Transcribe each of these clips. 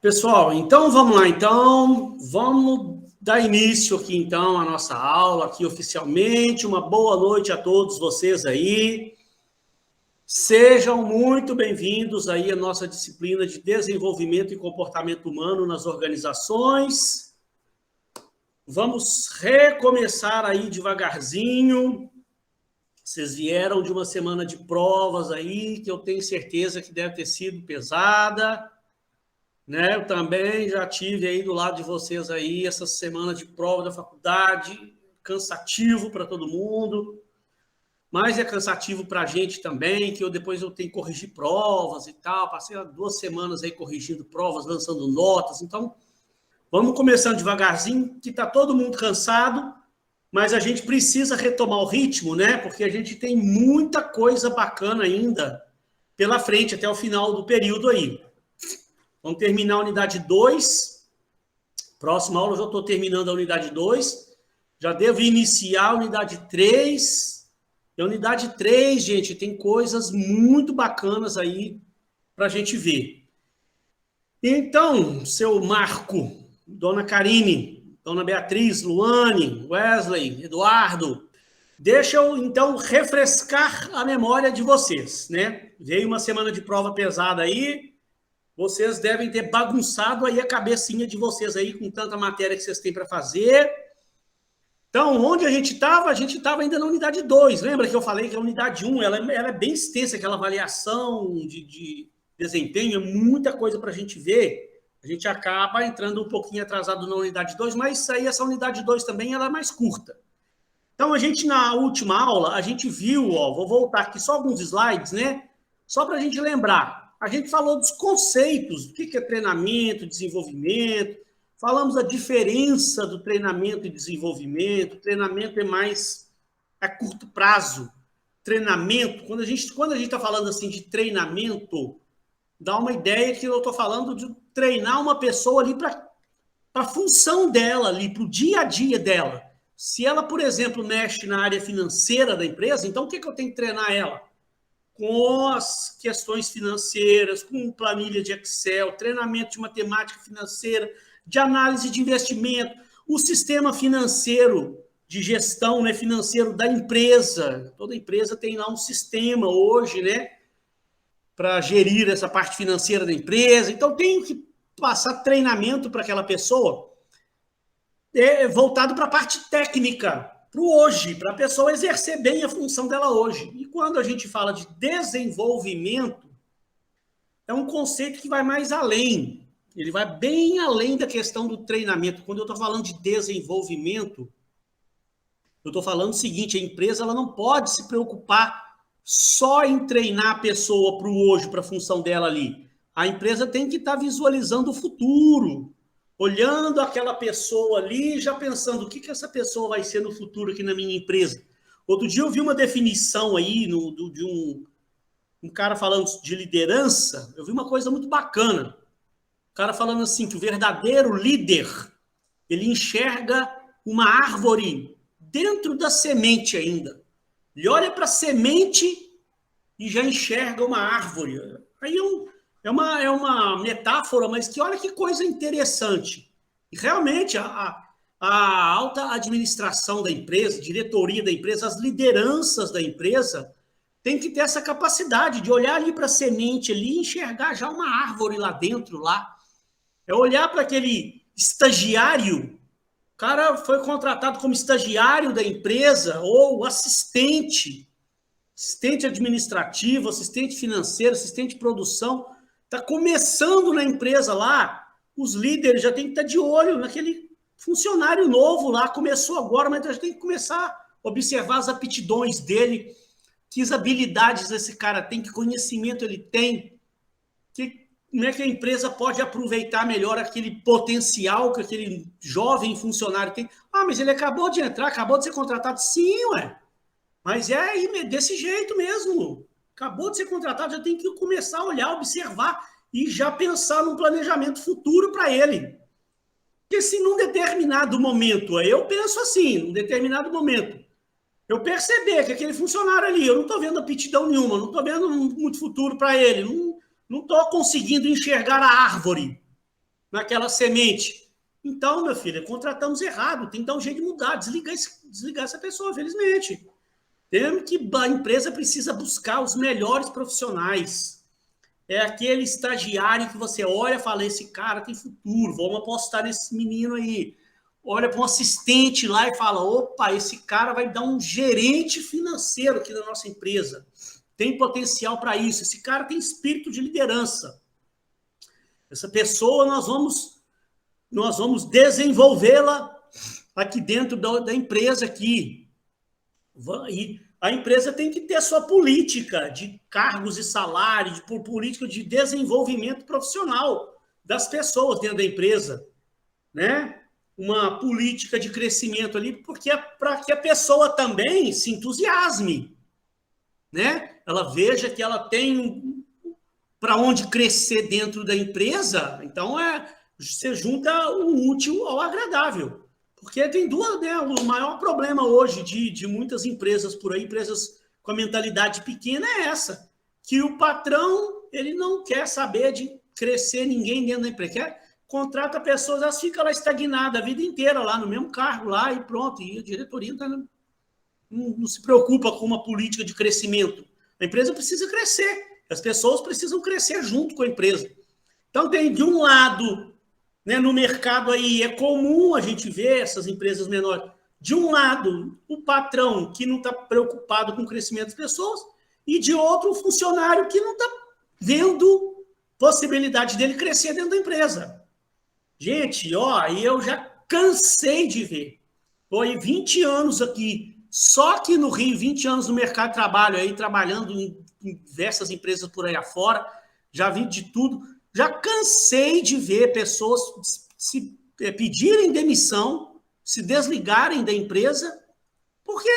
Pessoal, então vamos lá. Então, vamos dar início aqui então à nossa aula aqui oficialmente. Uma boa noite a todos vocês aí. Sejam muito bem-vindos aí à nossa disciplina de desenvolvimento e comportamento humano nas organizações. Vamos recomeçar aí devagarzinho. Vocês vieram de uma semana de provas aí, que eu tenho certeza que deve ter sido pesada. Né? Eu também já tive aí do lado de vocês aí essa semana de prova da faculdade, cansativo para todo mundo, mas é cansativo para a gente também, que depois eu tenho que corrigir provas e tal, passei 2 semanas aí corrigindo provas, lançando notas, então vamos começando devagarzinho, que está todo mundo cansado, mas a gente precisa retomar o ritmo, né? Porque a gente tem muita coisa bacana ainda pela frente, até o final do período aí. Vamos terminar a unidade 2. Próxima aula eu já estou terminando a unidade 2. Já devo iniciar a unidade 3. E a unidade 3, gente, tem coisas muito bacanas aí para a gente ver. Então, seu Marco, dona Karine, dona Beatriz, Luane, Wesley, Eduardo, deixa eu, então, refrescar a memória de vocês, né? Veio uma semana de prova pesada aí, vocês devem ter bagunçado aí a cabecinha de vocês aí com tanta matéria que vocês têm para fazer. Então, onde a gente estava? A gente estava ainda na unidade 2. Lembra que eu falei que a unidade 1 ela é bem extensa, aquela avaliação de desempenho, é muita coisa para a gente ver. A gente acaba entrando um pouquinho atrasado na unidade 2, mas aí essa unidade 2 também ela é mais curta. Então, a gente, na última aula, a gente viu, ó, vou voltar aqui só alguns slides, né? Só para a gente lembrar. A gente falou dos conceitos, o que é treinamento, desenvolvimento, falamos da diferença do treinamento e desenvolvimento. O treinamento é mais a curto prazo. Treinamento, quando a gente está falando assim de treinamento, dá uma ideia que eu estou falando de treinar uma pessoa ali para a função dela ali, para o dia a dia dela. Se ela, por exemplo, mexe na área financeira da empresa, então o que eu tenho que treinar ela? Com as questões financeiras, com planilha de Excel, treinamento de matemática financeira, de análise de investimento, o sistema financeiro de gestão, né, financeiro da empresa. Toda empresa tem lá um sistema hoje, né, para gerir essa parte financeira da empresa. Então, tenho que passar treinamento para aquela pessoa voltado para a parte técnica, para o hoje, para a pessoa exercer bem a função dela hoje. E quando a gente fala de desenvolvimento, é um conceito que vai mais além. Ele vai bem além da questão do treinamento. Quando eu estou falando de desenvolvimento, eu estou falando o seguinte, a empresa ela não pode se preocupar só em treinar a pessoa para o hoje, para a função dela ali. A empresa tem que estar visualizando o futuro, olhando aquela pessoa ali, já pensando o que essa pessoa vai ser no futuro aqui na minha empresa. Outro dia eu vi uma definição aí de um cara falando de liderança, eu vi uma coisa muito bacana. O cara falando assim, que o verdadeiro líder, ele enxerga uma árvore dentro da semente ainda. Ele olha para a semente e já enxerga uma árvore. Aí é uma metáfora, mas que olha que coisa interessante. E realmente a alta administração da empresa, diretoria da empresa, as lideranças da empresa tem que ter essa capacidade de olhar ali para a semente ali e enxergar já uma árvore lá dentro, lá. É olhar para aquele estagiário, o cara foi contratado como estagiário da empresa ou assistente administrativo, assistente financeiro, assistente de produção, está começando na empresa lá, os líderes já têm que estar de olho naquele funcionário novo lá, começou agora, mas já tem que começar a observar as aptidões dele, que habilidades esse cara tem, que conhecimento ele tem, como é que a empresa pode aproveitar melhor aquele potencial que aquele jovem funcionário tem. Ah, mas ele acabou de entrar, acabou de ser contratado. Sim, ué. Mas é desse jeito mesmo. Acabou de ser contratado, já tem que começar a olhar, observar e já pensar num planejamento futuro para ele. Porque se num determinado momento, eu penso assim, num determinado momento, eu perceber que aquele funcionário ali, eu não estou vendo aptidão nenhuma, não estou vendo muito futuro para ele, não estou conseguindo enxergar a árvore. naquela semente. Então, meu filho, contratamos errado, tem que dar um jeito de mudar, desligar essa pessoa, felizmente. Temos que a empresa precisa buscar os melhores profissionais. É aquele estagiário que você olha e fala, esse cara tem futuro, vamos apostar nesse menino aí. Olha para um assistente lá e fala, opa, esse cara vai dar um gerente financeiro aqui da nossa empresa. Tem potencial para isso. Esse cara tem espírito de liderança. Essa pessoa nós vamos desenvolvê-la aqui dentro da empresa aqui. E a empresa tem que ter a sua política de cargos e salários, por política de desenvolvimento profissional das pessoas dentro da empresa, né? Uma política de crescimento ali, porque é para que a pessoa também se entusiasme, né? Ela veja que ela tem para onde crescer dentro da empresa, então você junta o útil ao agradável. Porque tem duas, né? O maior problema hoje de muitas empresas por aí, empresas com a mentalidade pequena, é essa, que o patrão ele não quer saber de crescer ninguém dentro da empresa, contrata pessoas, elas ficam lá estagnadas a vida inteira, lá no mesmo cargo, lá e pronto, e a diretoria não se preocupa com uma política de crescimento. A empresa precisa crescer, as pessoas precisam crescer junto com a empresa. Então tem de um lado, né, no mercado aí é comum a gente ver essas empresas menores, de um lado o patrão que não está preocupado com o crescimento das pessoas e de outro o funcionário que não está vendo possibilidade dele crescer dentro da empresa. Gente, ó, eu já cansei de ver. Foi 20 anos aqui, só aqui no Rio, 20 anos no mercado de trabalho aí, trabalhando em diversas empresas por aí afora, já vi de tudo. Já cansei de ver pessoas se pedirem demissão, se desligarem da empresa, porque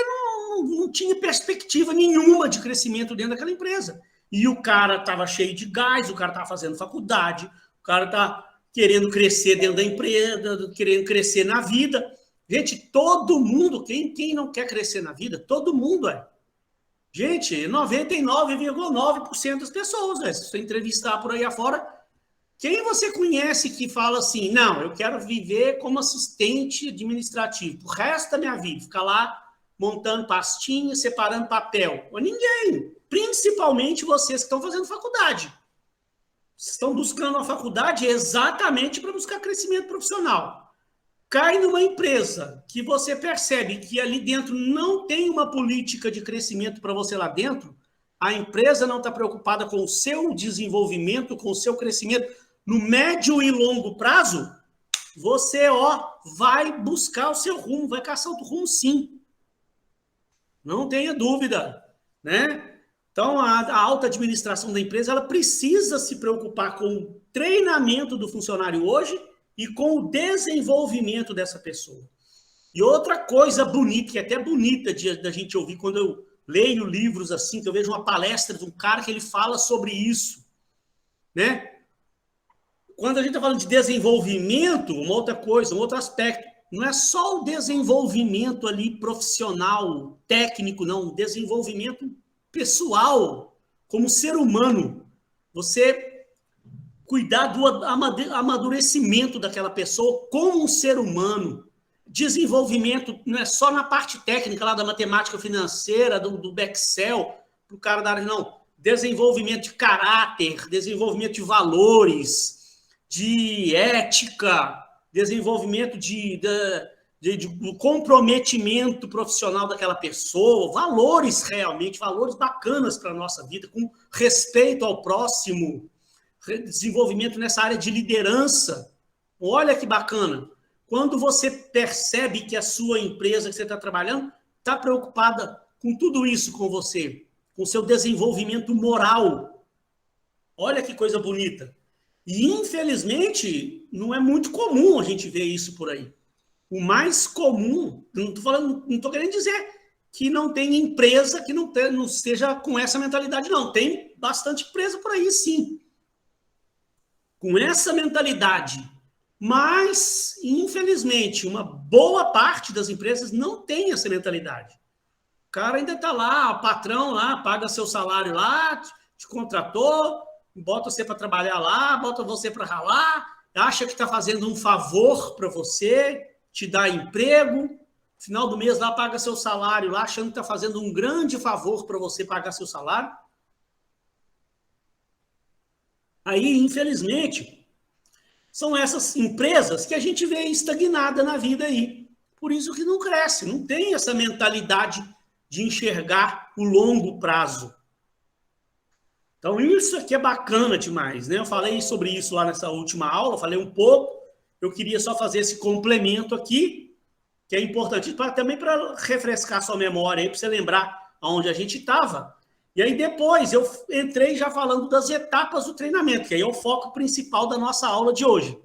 não tinha perspectiva nenhuma de crescimento dentro daquela empresa. E o cara estava cheio de gás, o cara estava fazendo faculdade, o cara está querendo crescer dentro da empresa, querendo crescer na vida. Gente, todo mundo, quem não quer crescer na vida? Todo mundo é. Gente, 99,9% das pessoas, né? Se você entrevistar por aí afora, quem você conhece que fala assim, não, eu quero viver como assistente administrativo o resto da minha vida, ficar lá montando pastinha, separando papel? Ou ninguém. Principalmente vocês que estão fazendo faculdade. Vocês estão buscando a faculdade exatamente para buscar crescimento profissional. Cai numa empresa que você percebe que ali dentro não tem uma política de crescimento para você lá dentro, a empresa não está preocupada com o seu desenvolvimento, com o seu crescimento no médio e longo prazo, você vai buscar o seu rumo, vai caçar o rumo sim. Não tenha dúvida, né? Então, a alta administração da empresa ela precisa se preocupar com o treinamento do funcionário hoje e com o desenvolvimento dessa pessoa. E outra coisa bonita, que é até bonita da gente ouvir quando eu leio livros assim, que eu vejo uma palestra de um cara que ele fala sobre isso, né? Quando a gente está falando de desenvolvimento, uma outra coisa, um outro aspecto, não é só o desenvolvimento ali profissional, técnico, não, o desenvolvimento pessoal, como ser humano. Você cuidar do amadurecimento daquela pessoa como um ser humano. Desenvolvimento não é só na parte técnica lá da matemática financeira, do Excel, para o cara da área, não. Desenvolvimento de caráter, desenvolvimento de valores, de ética, desenvolvimento do comprometimento profissional daquela pessoa, valores realmente, valores bacanas para a nossa vida, com respeito ao próximo, desenvolvimento nessa área de liderança. Olha que bacana. Quando você percebe que a sua empresa que você está trabalhando está preocupada com tudo isso com você, com seu desenvolvimento moral. Olha que coisa bonita. E, infelizmente, não é muito comum a gente ver isso por aí. O mais comum, não estou querendo dizer que não tem empresa que não esteja com essa mentalidade, não. Tem bastante empresa por aí, sim. Com essa mentalidade. Mas, infelizmente, uma boa parte das empresas não tem essa mentalidade. O cara ainda está lá, o patrão lá, paga seu salário lá, te contratou, bota você para trabalhar lá, bota você para ralar, acha que está fazendo um favor para você, te dá emprego, final do mês lá paga seu salário, lá achando que está fazendo um grande favor para você pagar seu salário. Aí, infelizmente, são essas empresas que a gente vê estagnada na vida aí. Por isso que não cresce, não tem essa mentalidade de enxergar o longo prazo. Então, isso aqui é bacana demais, né? Eu falei sobre isso lá nessa última aula, falei um pouco. Eu queria só fazer esse complemento aqui, que é importante também para refrescar sua memória aí, para você lembrar aonde a gente estava. E aí depois eu entrei já falando das etapas do treinamento, que aí é o foco principal da nossa aula de hoje.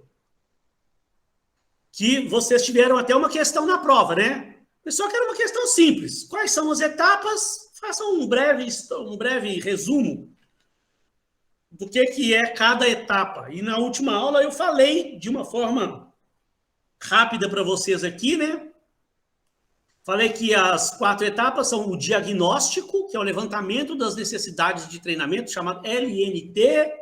Que vocês tiveram até uma questão na prova, né? Só que era uma questão simples. Quais são as etapas? Façam um breve resumo do que é cada etapa. E na última aula eu falei de uma forma rápida para vocês aqui, né? Falei que as 4 etapas são o diagnóstico, que é o levantamento das necessidades de treinamento, chamado LNT,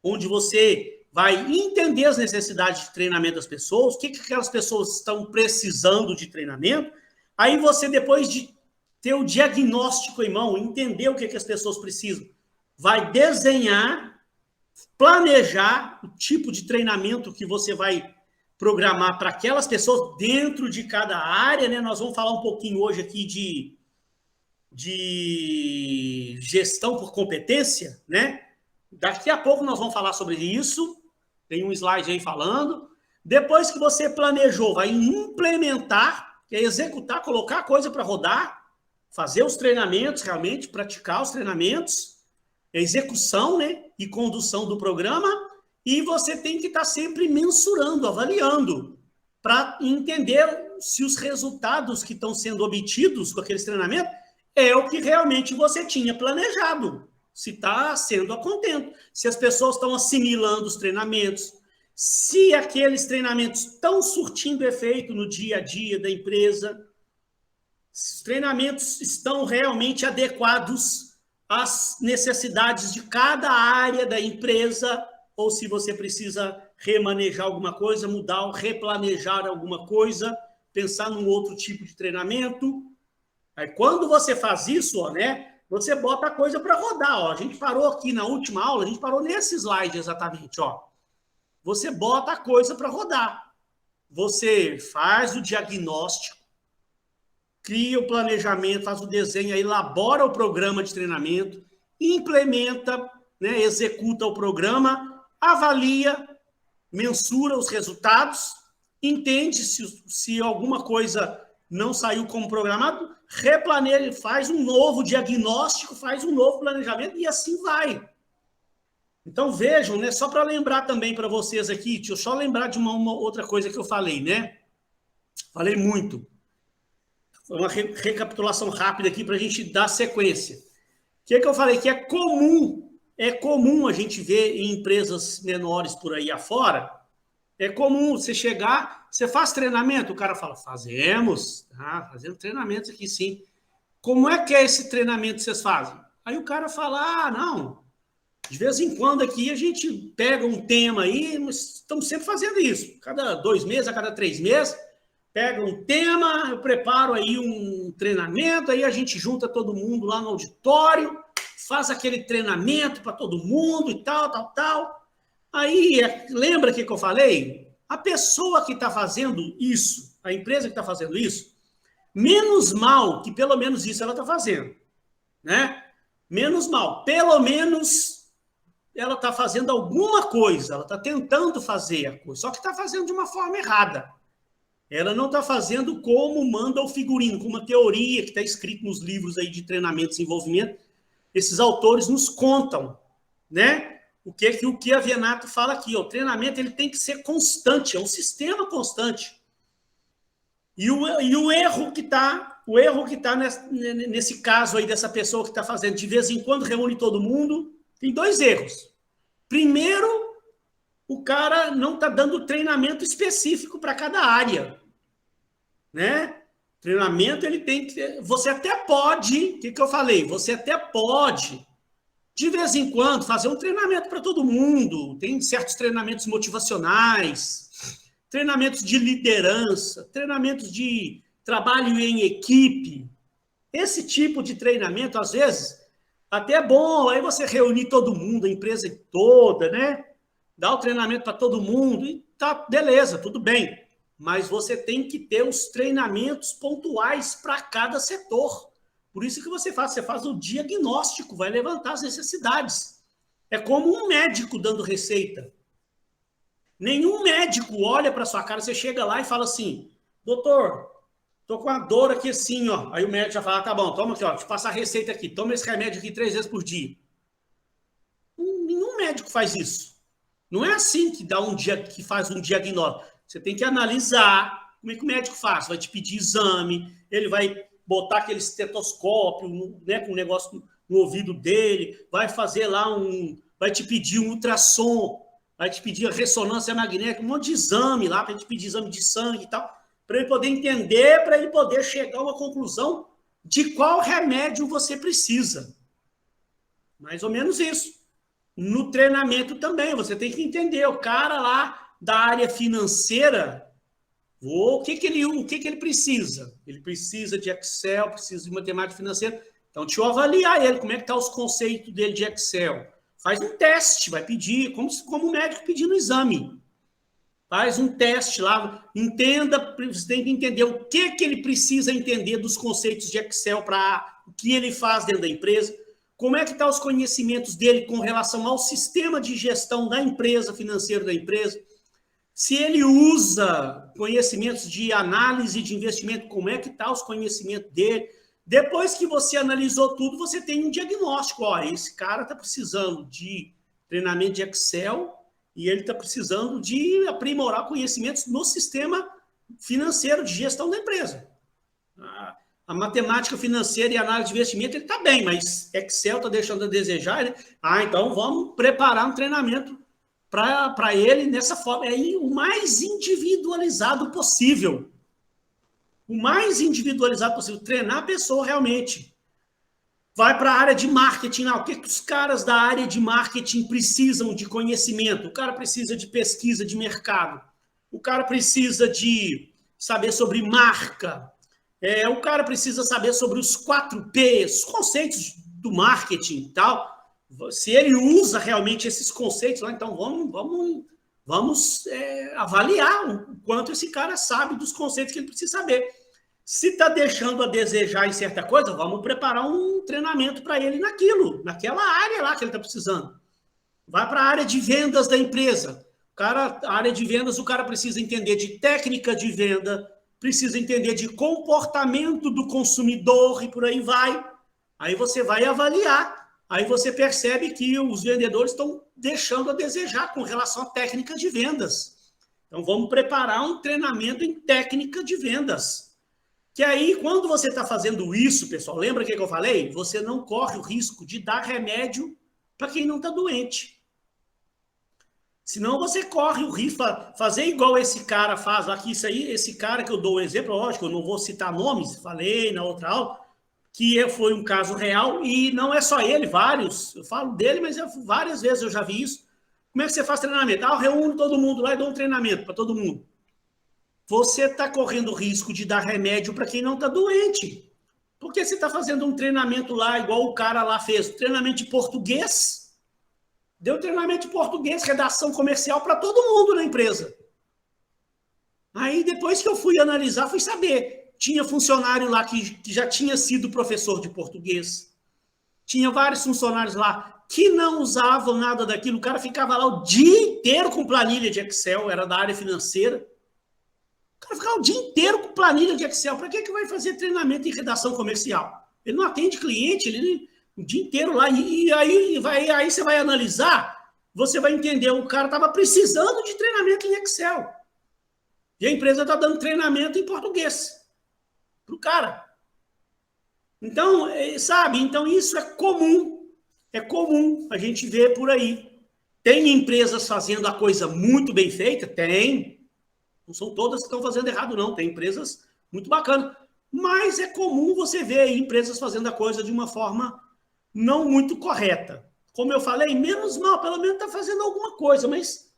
onde você vai entender as necessidades de treinamento das pessoas, o que aquelas pessoas estão precisando de treinamento. Aí você, depois de ter o diagnóstico em mão, entender o que as pessoas precisam, vai desenhar, planejar o tipo de treinamento que você vai programar para aquelas pessoas dentro de cada área, né? Nós vamos falar um pouquinho hoje aqui de gestão por competência, né? Daqui a pouco nós vamos falar sobre isso. Tem um slide aí falando. Depois que você planejou, vai implementar, que é executar, colocar a coisa para rodar, fazer os treinamentos realmente, praticar os treinamentos, execução, né? E condução do programa. E você tem que estar sempre mensurando, avaliando, para entender se os resultados que estão sendo obtidos com aqueles treinamentos é o que realmente você tinha planejado, se está sendo a contento, se as pessoas estão assimilando os treinamentos, se aqueles treinamentos estão surtindo efeito no dia a dia da empresa, se os treinamentos estão realmente adequados às necessidades de cada área da empresa, ou se você precisa remanejar alguma coisa, mudar, replanejar alguma coisa, pensar num outro tipo de treinamento. Aí, quando você faz isso, ó, né, você bota a coisa para rodar. Ó. A gente parou aqui na última aula, a gente parou nesse slide exatamente. Ó. Você bota a coisa para rodar. Você faz o diagnóstico, cria o planejamento, faz o desenho, elabora o programa de treinamento, implementa, né, executa o programa, avalia, mensura os resultados, entende se alguma coisa não saiu como programado, replaneja, faz um novo diagnóstico, faz um novo planejamento e assim vai. Então vejam, né, só para lembrar também para vocês aqui, deixa eu só lembrar de uma outra coisa que eu falei, né? Falei muito. Foi uma recapitulação rápida aqui para a gente dar sequência. O que eu falei? Que é comum a gente ver em empresas menores por aí afora, é comum você chegar, você faz treinamento, o cara fala, fazemos treinamentos aqui sim. Como é que é esse treinamento que vocês fazem? Aí o cara fala, não, de vez em quando aqui a gente pega um tema aí, mas estamos sempre fazendo isso, cada 2 meses, a cada 3 meses, pega um tema, eu preparo aí um treinamento, aí a gente junta todo mundo lá no auditório, faz aquele treinamento para todo mundo e tal. Aí, lembra que eu falei? A pessoa que está fazendo isso, a empresa que está fazendo isso, menos mal que pelo menos isso ela está fazendo, né? Menos mal, pelo menos ela está fazendo alguma coisa, ela está tentando fazer a coisa, só que está fazendo de uma forma errada. Ela não está fazendo como manda o figurino, com uma teoria que está escrito nos livros aí de treinamento e desenvolvimento. Esses autores nos contam, né? O que a Venato fala aqui, ó, o treinamento ele tem que ser constante, é um sistema constante. E o erro que está nesse caso aí dessa pessoa que está fazendo de vez em quando reúne todo mundo, tem 2 erros. Primeiro, o cara não está dando treinamento específico para cada área, né? Treinamento, ele tem que... Você até pode... O que eu falei? Você até pode De vez em quando, fazer um treinamento para todo mundo. Tem certos treinamentos motivacionais, treinamentos de liderança, treinamentos de trabalho em equipe. Esse tipo de treinamento, às vezes, até é bom. Aí você reunir todo mundo, a empresa toda, né? Dá o treinamento para todo mundo e tá, beleza, tudo bem. Mas você tem que ter os treinamentos pontuais para cada setor. Por isso que você faz o diagnóstico, vai levantar as necessidades. É como um médico dando receita. Nenhum médico olha para sua cara, você chega lá e fala assim, doutor, tô com a dor aqui assim, ó. Aí o médico já fala, tá bom, toma aqui, ó, te passa a receita aqui, toma esse remédio aqui 3 vezes por dia. Nenhum médico faz isso. Não é assim que faz um diagnóstico. Você tem que analisar como é que o médico faz. Vai te pedir exame, ele vai botar aquele estetoscópio, né, com um negócio no ouvido dele, vai fazer lá vai te pedir um ultrassom, vai te pedir a ressonância magnética, um monte de exame lá, para te pedir exame de sangue e tal, para ele poder entender, para ele poder chegar a uma conclusão de qual remédio você precisa. Mais ou menos isso. No treinamento também, você tem que entender, o cara lá da área financeira, o que ele precisa? Ele precisa de Excel, precisa de matemática financeira. Então, deixa eu avaliar ele, como é que estão os conceitos dele de Excel. Faz um teste, vai pedir, como o médico pedindo exame. Faz um teste lá, entenda, você tem que entender o que ele precisa entender dos conceitos de Excel para o que ele faz dentro da empresa, como é que estão os conhecimentos dele com relação ao sistema de gestão da empresa, financeiro da empresa, se ele usa conhecimentos de análise de investimento, como é que estão os conhecimentos dele. Depois que você analisou tudo, você tem um diagnóstico. Ó, esse cara está precisando de treinamento de Excel e ele está precisando de aprimorar conhecimentos no sistema financeiro de gestão da empresa. A matemática financeira e análise de investimento, ele está bem, mas Excel está deixando a desejar. Né? Então vamos preparar um treinamento para ele nessa forma. É o mais individualizado possível. O mais individualizado possível. Treinar a pessoa realmente. Vai para a área de marketing. O que os caras da área de marketing precisam de conhecimento? O cara precisa de pesquisa de mercado. O cara precisa de saber sobre marca. O cara precisa saber sobre os 4Ps, os conceitos do marketing e tal. Se ele usa realmente esses conceitos, então vamos avaliar o quanto esse cara sabe dos conceitos que ele precisa saber. Se está deixando a desejar em certa coisa, vamos preparar um treinamento para ele naquela área lá que ele está precisando. Vai para a área de vendas da empresa. A área de vendas, o cara precisa entender de técnica de venda, precisa entender de comportamento do consumidor e por aí vai. Aí você vai avaliar. Aí você percebe que os vendedores estão deixando a desejar com relação à técnica de vendas. Então, vamos preparar um treinamento em técnica de vendas. Que aí, quando você está fazendo isso, pessoal, lembra o que eu falei? Você não corre o risco de dar remédio para quem não está doente. Senão você corre o risco de fazer igual esse cara faz aqui, esse cara que eu dou um exemplo, lógico, eu não vou citar nomes, falei na outra aula, que foi um caso real, e não é só ele, vários. Eu falo dele, mas várias vezes eu já vi isso. Como é que você faz treinamento? Eu reúno todo mundo lá e dou um treinamento para todo mundo. Você está correndo o risco de dar remédio para quem não está doente. Porque você está fazendo um treinamento lá, igual o cara lá fez, treinamento de português, deu treinamento de português, redação comercial para todo mundo na empresa. Aí, depois que eu fui analisar, fui saber. Tinha funcionário lá que já tinha sido professor de português. Tinha vários funcionários lá que não usavam nada daquilo. O cara ficava lá o dia inteiro com planilha de Excel, era da área financeira. O cara ficava o dia inteiro com planilha de Excel. Para que vai fazer treinamento em redação comercial? Ele não atende cliente, ele o dia inteiro lá. E aí você vai analisar, você vai entender, o cara estava precisando de treinamento em Excel. E a empresa está dando treinamento em português para o cara. Então, sabe? Então, isso é comum. É comum a gente ver por aí. Tem empresas fazendo a coisa muito bem feita? Tem. Não são todas que estão fazendo errado, não. Tem empresas muito bacanas. Mas é comum você ver aí empresas fazendo a coisa de uma forma não muito correta. como eu falei, menos mal, pelo menos está fazendo alguma coisa, mas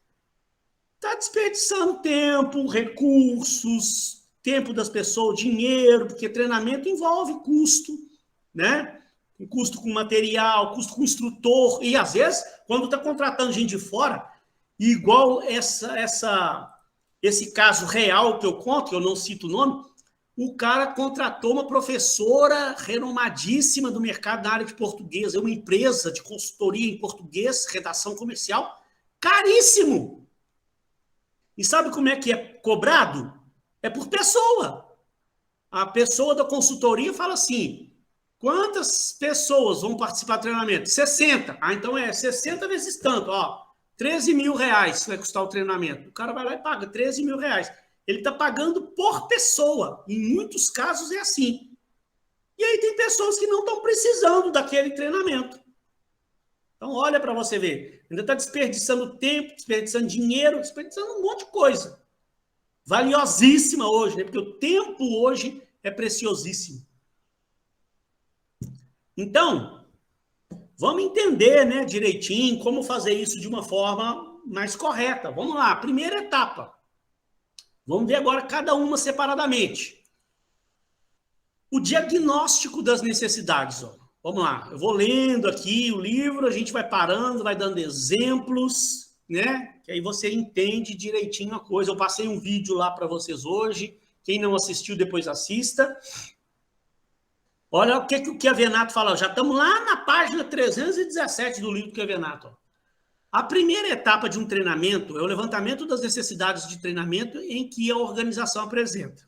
está desperdiçando tempo, recursos, tempo das pessoas, dinheiro, porque treinamento envolve custo, né? Custo com material, custo com instrutor, e às vezes, quando está contratando gente de fora, igual esse caso real que eu conto, que eu não cito o nome, o cara contratou uma professora renomadíssima do mercado na área de português, é uma empresa de consultoria em português, redação comercial, caríssimo. E sabe como é que é cobrado? É por pessoa. A pessoa da consultoria fala assim, quantas pessoas vão participar do treinamento? 60. Ah, então é 60 vezes tanto, ó. 13 mil reais vai custar o treinamento. O cara vai lá e paga 13 mil reais. Ele está pagando por pessoa. Em muitos casos é assim. E aí tem pessoas que não estão precisando daquele treinamento. Então, olha para você ver. Ainda está desperdiçando tempo, desperdiçando dinheiro, desperdiçando um monte de coisa. Valiosíssima hoje, né? Porque o tempo hoje é preciosíssimo. Então, vamos entender, né, direitinho como fazer isso de uma forma mais correta. Vamos lá, primeira etapa. Vamos ver agora cada uma separadamente. O diagnóstico das necessidades. Ó. Vamos lá, eu vou lendo aqui o livro, a gente vai parando, vai dando exemplos, né? Que aí você entende direitinho a coisa. Eu passei um vídeo lá para vocês hoje. Quem não assistiu, depois assista. Olha o que o Chiavenato fala. Já estamos lá na página 317 do livro do Chiavenato. A primeira etapa de um treinamento é o levantamento das necessidades de treinamento em que a organização apresenta.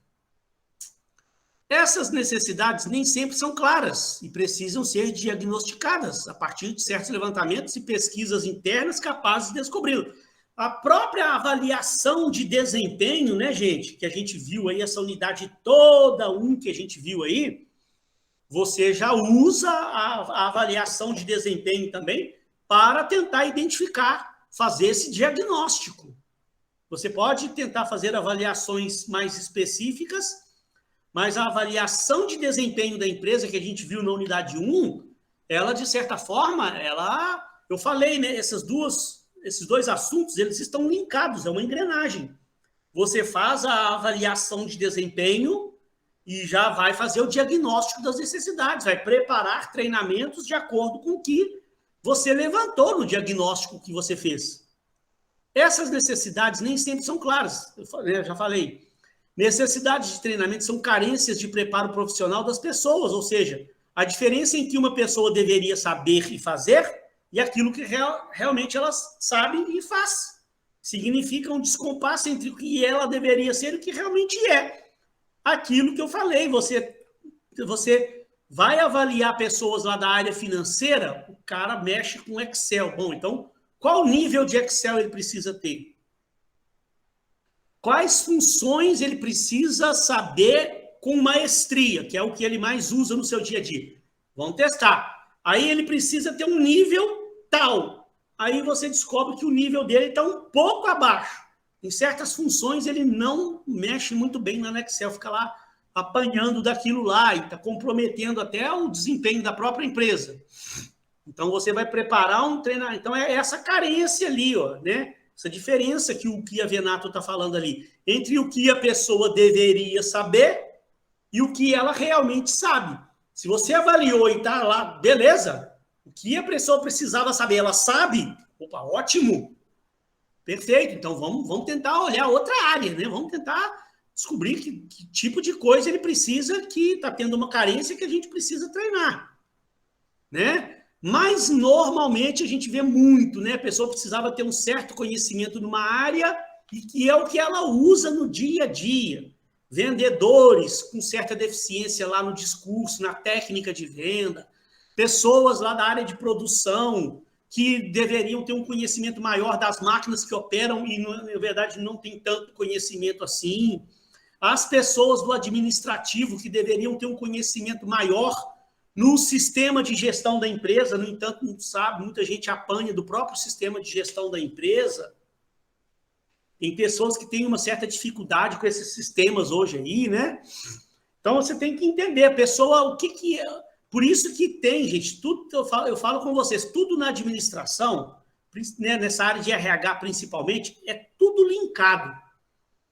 Essas necessidades nem sempre são claras e precisam ser diagnosticadas a partir de certos levantamentos e pesquisas internas capazes de descobri-lo. A própria avaliação de desempenho, né, gente, que a gente viu aí, essa unidade toda que a gente viu aí, você já usa a avaliação de desempenho também para tentar identificar, fazer esse diagnóstico. Você pode tentar fazer avaliações mais específicas, mas a avaliação de desempenho da empresa que a gente viu na unidade 1, ela, de certa forma, eu falei, né, esses dois assuntos, eles estão linkados, é uma engrenagem. Você faz a avaliação de desempenho e já vai fazer o diagnóstico das necessidades, vai preparar treinamentos de acordo com o que você levantou no diagnóstico que você fez. Essas necessidades nem sempre são claras, eu já falei. Necessidades de treinamento são carências de preparo profissional das pessoas, ou seja, a diferença em que uma pessoa deveria saber e fazer e aquilo que realmente elas sabem e faz. Significa um descompasso entre o que ela deveria ser e o que realmente é. Aquilo que eu falei, você vai avaliar pessoas lá da área financeira, o cara mexe com Excel. Bom, então, qual nível de Excel ele precisa ter? Quais funções ele precisa saber com maestria, que é o que ele mais usa no seu dia a dia? Vamos testar. Aí ele precisa ter um nível tal. Aí você descobre que o nível dele está um pouco abaixo. Em certas funções ele não mexe muito bem no Excel, fica lá apanhando daquilo lá e está comprometendo até o desempenho da própria empresa. Então, você vai preparar um treinamento. Então, é essa carência ali, ó, né? Essa diferença que o Chiavenato está falando ali, entre o que a pessoa deveria saber e o que ela realmente sabe. Se você avaliou e está lá, beleza, o que a pessoa precisava saber, ela sabe? Opa, ótimo! Perfeito, então vamos tentar olhar outra área, né? Vamos tentar descobrir que tipo de coisa ele precisa, que está tendo uma carência que a gente precisa treinar, né? Mas, normalmente, a gente vê muito, né? A pessoa precisava ter um certo conhecimento numa área e que é o que ela usa no dia a dia. Vendedores com certa deficiência lá no discurso, na técnica de venda, pessoas lá da área de produção que deveriam ter um conhecimento maior das máquinas que operam e, na verdade, não tem tanto conhecimento assim. As pessoas do administrativo que deveriam ter um conhecimento maior no sistema de gestão da empresa, no entanto, não sabe, muita gente apanha do próprio sistema de gestão da empresa. Tem pessoas que têm uma certa dificuldade com esses sistemas hoje aí, né? Então, você tem que entender a pessoa, Por isso que tem, gente, tudo eu falo com vocês, tudo na administração, né, nessa área de RH principalmente, é tudo linkado.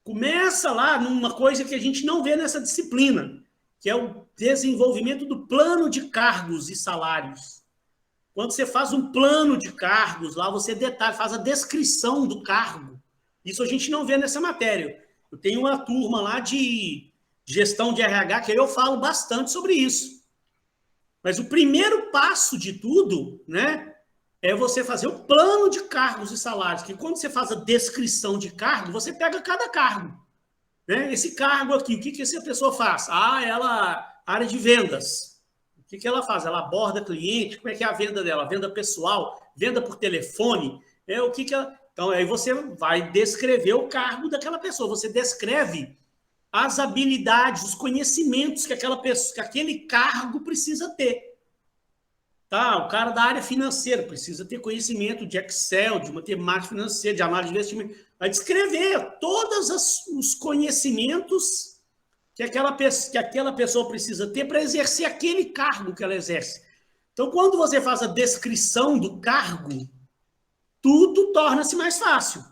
Começa lá numa coisa que a gente não vê nessa disciplina, que é o desenvolvimento do plano de cargos e salários. Quando você faz um plano de cargos, lá você detalha, faz a descrição do cargo. Isso a gente não vê nessa matéria. Eu tenho uma turma lá de gestão de RH que eu falo bastante sobre isso. Mas o primeiro passo de tudo, né, é você fazer o plano de cargos e salários, que quando você faz a descrição de cargo, você pega cada cargo. Né? Esse cargo aqui, o que essa pessoa faz? Área de vendas. O que ela faz? Ela aborda cliente, como é que é a venda dela? Venda pessoal, venda por telefone, o que ela... Então, aí você vai descrever o cargo daquela pessoa, você descreve as habilidades, os conhecimentos que aquele cargo precisa ter. Tá? O cara da área financeira precisa ter conhecimento de Excel, de matemática financeira, de análise de investimento. Vai descrever todos os conhecimentos que aquela pessoa precisa ter para exercer aquele cargo que ela exerce. Então, quando você faz a descrição do cargo, tudo torna-se mais fácil.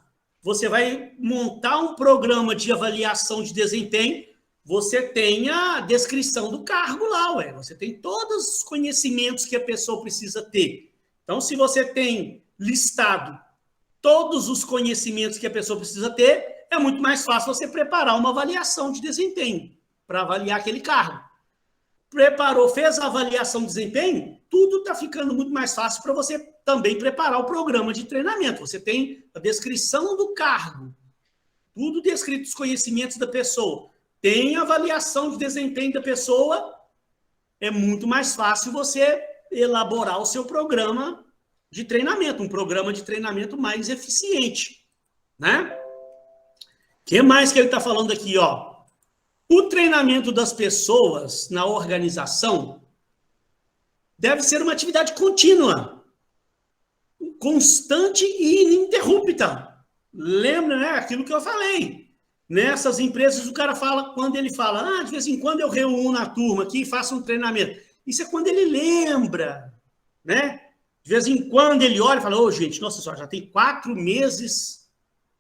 Você vai montar um programa de avaliação de desempenho, você tem a descrição do cargo lá, você tem todos os conhecimentos que a pessoa precisa ter. Então, se você tem listado todos os conhecimentos que a pessoa precisa ter, é muito mais fácil você preparar uma avaliação de desempenho para avaliar aquele cargo. Preparou, fez a avaliação de desempenho, tudo está ficando muito mais fácil para você também preparar o programa de treinamento. Você tem a descrição do cargo, tudo descrito, os conhecimentos da pessoa. Tem a avaliação de desempenho da pessoa, é muito mais fácil você elaborar o seu programa de treinamento, um programa de treinamento mais eficiente, né? O que mais que ele está falando aqui, ó? O treinamento das pessoas na organização deve ser uma atividade contínua, constante e ininterrupta. Lembra, né? Aquilo que eu falei. Nessas empresas, o cara fala, quando ele fala, de vez em quando eu reúno a turma aqui e faço um treinamento. Isso é quando ele lembra, né? De vez em quando ele olha e fala, gente, nossa senhora, já tem 4 meses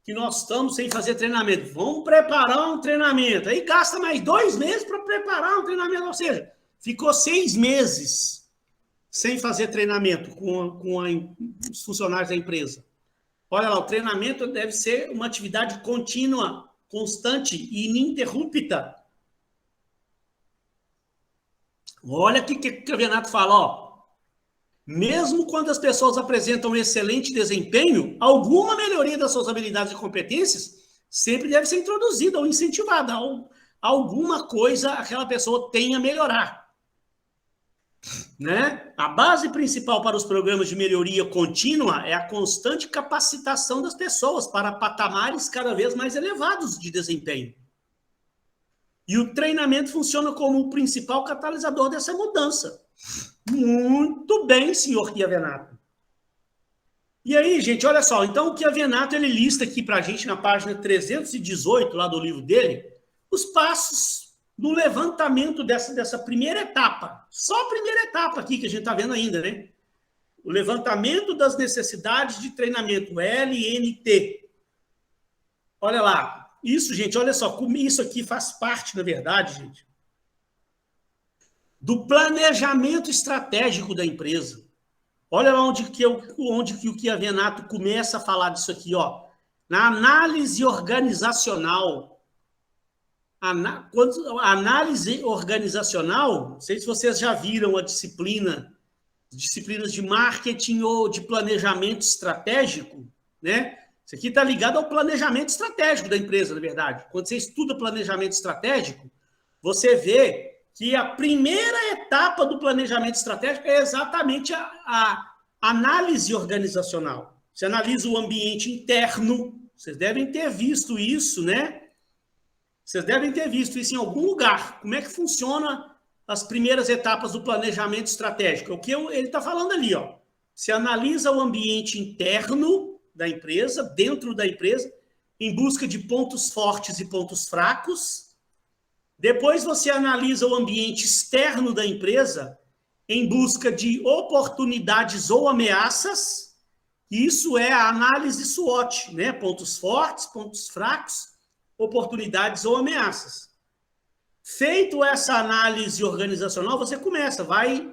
que nós estamos sem fazer treinamento. Vamos preparar um treinamento. Aí gasta mais 2 meses para preparar um treinamento. Ou seja, ficou 6 meses sem fazer treinamento com os funcionários da empresa. Olha lá, o treinamento deve ser uma atividade contínua, constante e ininterrupta. Olha o que o Renato fala, ó. Mesmo quando as pessoas apresentam um excelente desempenho, alguma melhoria das suas habilidades e competências sempre deve ser introduzida ou incentivada. Alguma coisa aquela pessoa tem a melhorar. Né? A base principal para os programas de melhoria contínua é a constante capacitação das pessoas para patamares cada vez mais elevados de desempenho. E o treinamento funciona como o principal catalisador dessa mudança. Muito bem, senhor Chiavenato. E aí, gente, olha só. Então, o Chiavenato, ele lista aqui para a gente, na página 318, lá do livro dele, os passos no levantamento dessa primeira etapa. Só a primeira etapa aqui que a gente está vendo ainda, né? O levantamento das necessidades de treinamento, LNT. Olha lá. Isso, gente, olha só, como isso aqui faz parte, na verdade, gente, do planejamento estratégico da empresa. Olha lá onde que o Chiavenato começa a falar disso aqui, ó. Na análise organizacional. A análise organizacional, não sei se vocês já viram disciplinas de marketing ou de planejamento estratégico, né? Isso aqui está ligado ao planejamento estratégico da empresa, na verdade. Quando você estuda planejamento estratégico, você vê que a primeira etapa do planejamento estratégico é exatamente a análise organizacional. Você analisa o ambiente interno, vocês devem ter visto isso, né? Vocês devem ter visto isso em algum lugar. Como é que funciona as primeiras etapas do planejamento estratégico? O que ele está falando ali, ó. Você analisa o ambiente interno da empresa, dentro da empresa, em busca de pontos fortes e pontos fracos. Depois você analisa o ambiente externo da empresa em busca de oportunidades ou ameaças. Isso é a análise SWOT, né? Pontos fortes, pontos fracos, oportunidades ou ameaças. Feito essa análise organizacional, você vai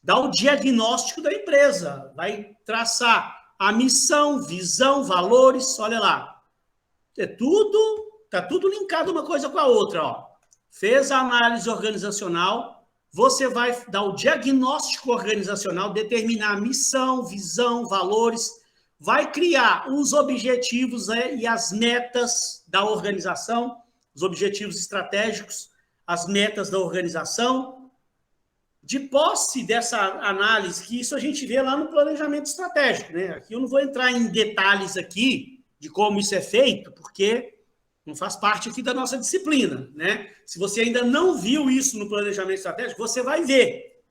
dar o diagnóstico da empresa, vai traçar a missão, visão, valores, olha lá. Tá tudo linkado uma coisa com a outra, ó. Fez a análise organizacional, você vai dar o diagnóstico organizacional, determinar a missão, visão, valores, vai criar os objetivos e as metas da organização, os objetivos estratégicos, as metas da organização. De posse dessa análise, que isso a gente vê lá no planejamento estratégico, né? Aqui eu não vou entrar em detalhes aqui de como isso é feito, porque não faz parte aqui da nossa disciplina, né? Se você ainda não viu isso no planejamento estratégico, você vai ver.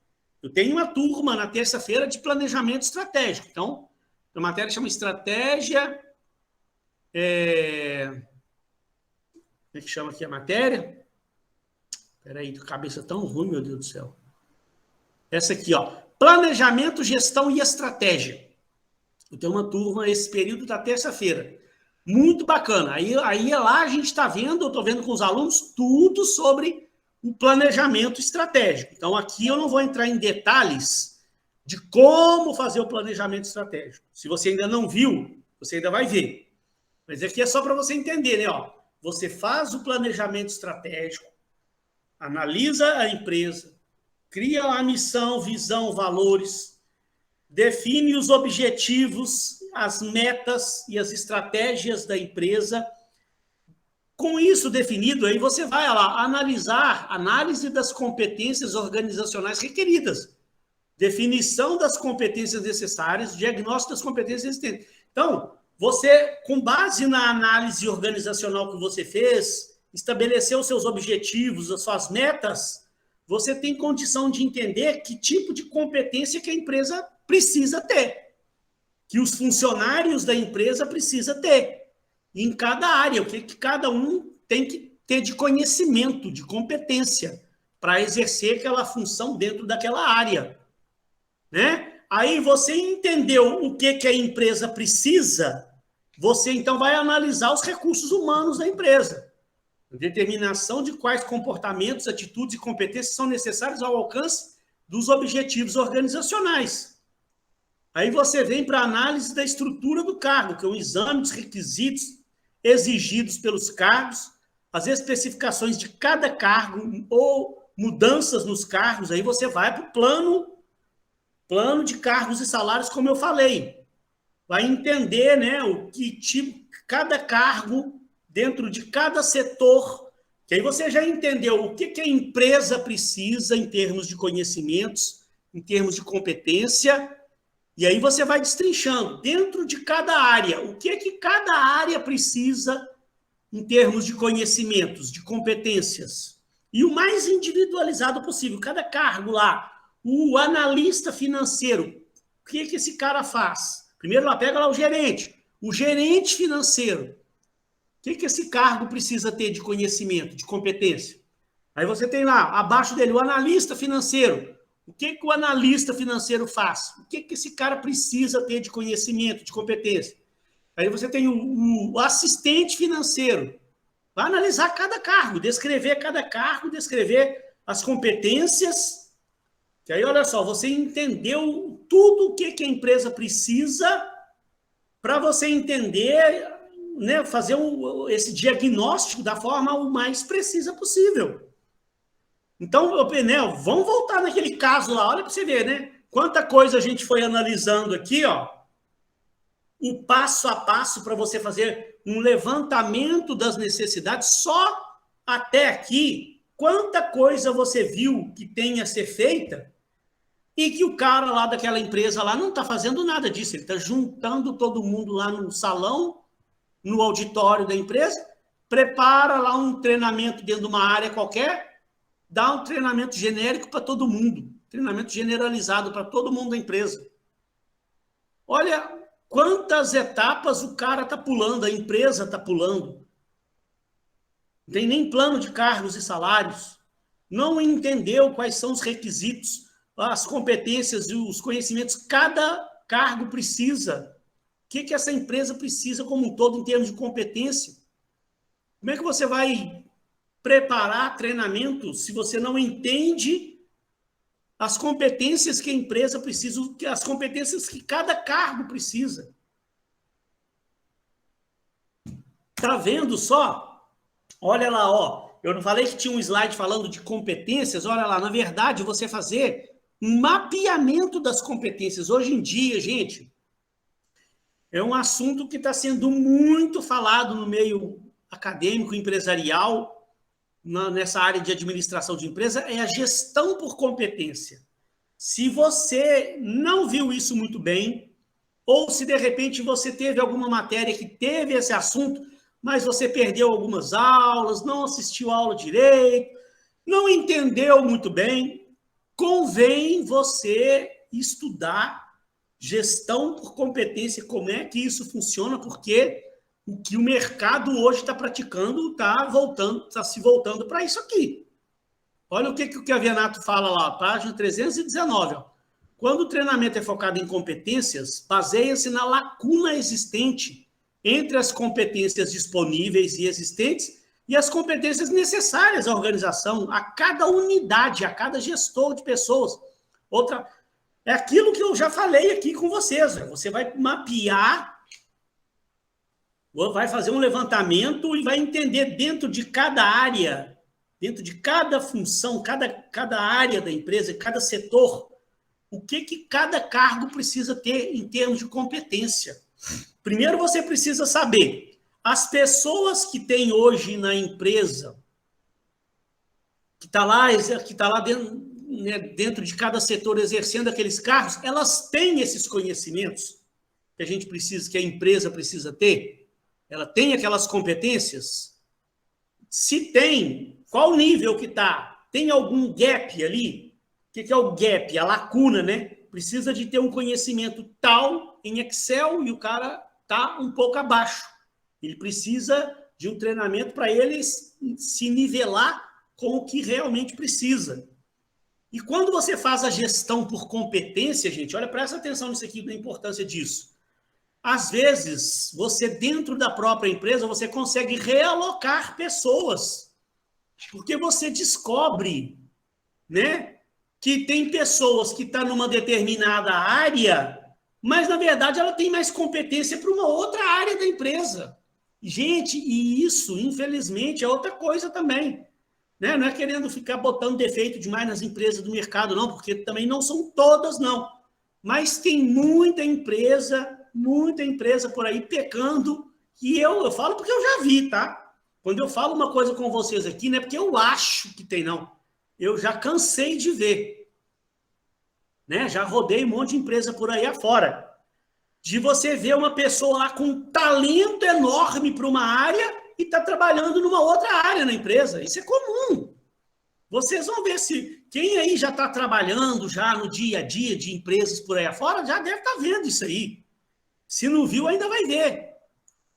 Eu tenho uma turma na terça-feira de planejamento estratégico. Então, a matéria chama Estratégia... Como é que chama aqui a matéria? Peraí, cabeça tão ruim, meu Deus do céu. Essa aqui, ó. Planejamento, gestão e estratégia. Eu tenho uma turma esse período da terça-feira. Muito bacana. Aí lá a gente está vendo, eu estou vendo com os alunos, tudo sobre o planejamento estratégico. Então, aqui eu não vou entrar em detalhes de como fazer o planejamento estratégico. Se você ainda não viu, você ainda vai ver. Mas aqui é só para você entender, né? Ó, você faz o planejamento estratégico, analisa a empresa, cria a missão, visão, valores, define os objetivos, as metas e as estratégias da empresa. Com isso definido, aí você vai lá analisar, análise das competências organizacionais requeridas, definição das competências necessárias, diagnóstico das competências existentes. Então, você, com base na análise organizacional que você fez, estabeleceu os seus objetivos, as suas metas, você tem condição de entender que tipo de competência que a empresa precisa ter, que os funcionários da empresa precisam ter, em cada área, o que cada um tem que ter de conhecimento, de competência, para exercer aquela função dentro daquela área, né? Aí você entendeu o que a empresa precisa, você então vai analisar os recursos humanos da empresa. Determinação de quais comportamentos, atitudes e competências são necessários ao alcance dos objetivos organizacionais. Aí você vem para a análise da estrutura do cargo, que é um exame dos requisitos exigidos pelos cargos, as especificações de cada cargo ou mudanças nos cargos. Aí você vai para o plano de cargos e salários, como eu falei. Vai entender, né, o que tipo, cada cargo dentro de cada setor, que aí você já entendeu o que a empresa precisa em termos de conhecimentos, em termos de competência, e aí você vai destrinchando dentro de cada área, o que cada área precisa em termos de conhecimentos, de competências, e o mais individualizado possível, cada cargo lá, o analista financeiro, o que esse cara faz? Primeiro lá pega lá o gerente financeiro, o que esse cargo precisa ter de conhecimento, de competência? Aí você tem lá, abaixo dele, o analista financeiro. O que o analista financeiro faz? O que esse cara precisa ter de conhecimento, de competência? Aí você tem o assistente financeiro. Vai analisar cada cargo, descrever cada cargo, descrever as competências. Que aí, olha só, você entendeu tudo o que a empresa precisa para você entender, né, fazer esse diagnóstico da forma o mais precisa possível. Então, né, vamos voltar naquele caso lá, olha para você ver, né? Quanta coisa a gente foi analisando aqui, ó. O passo a passo para você fazer um levantamento das necessidades, só até aqui, quanta coisa você viu que tem a ser feita e que o cara lá daquela empresa lá não está fazendo nada disso, ele está juntando todo mundo lá no salão, no auditório da empresa, prepara lá um treinamento dentro de uma área qualquer, dá um treinamento genérico para todo mundo, treinamento generalizado para todo mundo da empresa. Olha quantas etapas o cara está pulando, a empresa está pulando. Não tem nem plano de cargos e salários. Não entendeu quais são os requisitos as competências e os conhecimentos que cada cargo precisa. O que essa empresa precisa como um todo em termos de competência? Como é que você vai preparar treinamento se você não entende as competências que a empresa precisa, as competências que cada cargo precisa? Tá vendo só? Olha lá, ó. Eu não falei que tinha um slide falando de competências? Olha lá, na verdade, você fazer um mapeamento das competências. Hoje em dia, gente, é um assunto que está sendo muito falado no meio acadêmico, empresarial, nessa área de administração de empresa, é a gestão por competência. Se você não viu isso muito bem, ou se de repente você teve alguma matéria que teve esse assunto, mas você perdeu algumas aulas, não assistiu a aula direito, não entendeu muito bem, convém você estudar gestão por competência, como é que isso funciona, porque o que o mercado hoje está praticando está se voltando para isso aqui. Olha o que o Chiavenato fala lá, página 319. Ó. Quando o treinamento é focado em competências, baseia-se na lacuna existente entre as competências disponíveis e existentes e as competências necessárias à organização, a cada unidade, a cada gestor de pessoas. Outra, é aquilo que eu já falei aqui com vocês. Você vai mapear, vai fazer um levantamento e vai entender dentro de cada área, dentro de cada função, cada área da empresa, cada setor, o que cada cargo precisa ter em termos de competência. Primeiro, você precisa saber, as pessoas que tem hoje na empresa, que está lá dentro de cada setor exercendo aqueles cargos, elas têm esses conhecimentos que a gente precisa, que a empresa precisa ter? Ela tem aquelas competências? Se tem, qual nível que está? Tem algum gap ali? O que é o gap? A lacuna, né? Precisa de ter um conhecimento tal em Excel e o cara está um pouco abaixo. Ele precisa de um treinamento para ele se nivelar com o que realmente precisa. E quando você faz a gestão por competência, gente, olha, presta atenção nisso aqui, na importância disso. Às vezes, você dentro da própria empresa, você consegue realocar pessoas, porque você descobre, né, que tem pessoas que estão numa determinada área, mas, na verdade, ela tem mais competência para uma outra área da empresa. Gente, e isso, infelizmente, é outra coisa também. Né? Não é querendo ficar botando defeito demais nas empresas do mercado, não, porque também não são todas, não. Mas tem muita empresa por aí pecando, e eu falo porque eu já vi, tá? Quando eu falo uma coisa com vocês aqui, não é porque eu acho que tem, não. Eu já cansei de ver. Né? Já rodei um monte de empresa por aí afora. De você ver uma pessoa lá com um talento enorme para uma área e está trabalhando numa outra área na empresa. Isso é comum. Vocês vão ver se quem aí já está trabalhando já no dia a dia de empresas por aí afora, já deve estar vendo isso aí. Se não viu, ainda vai ver.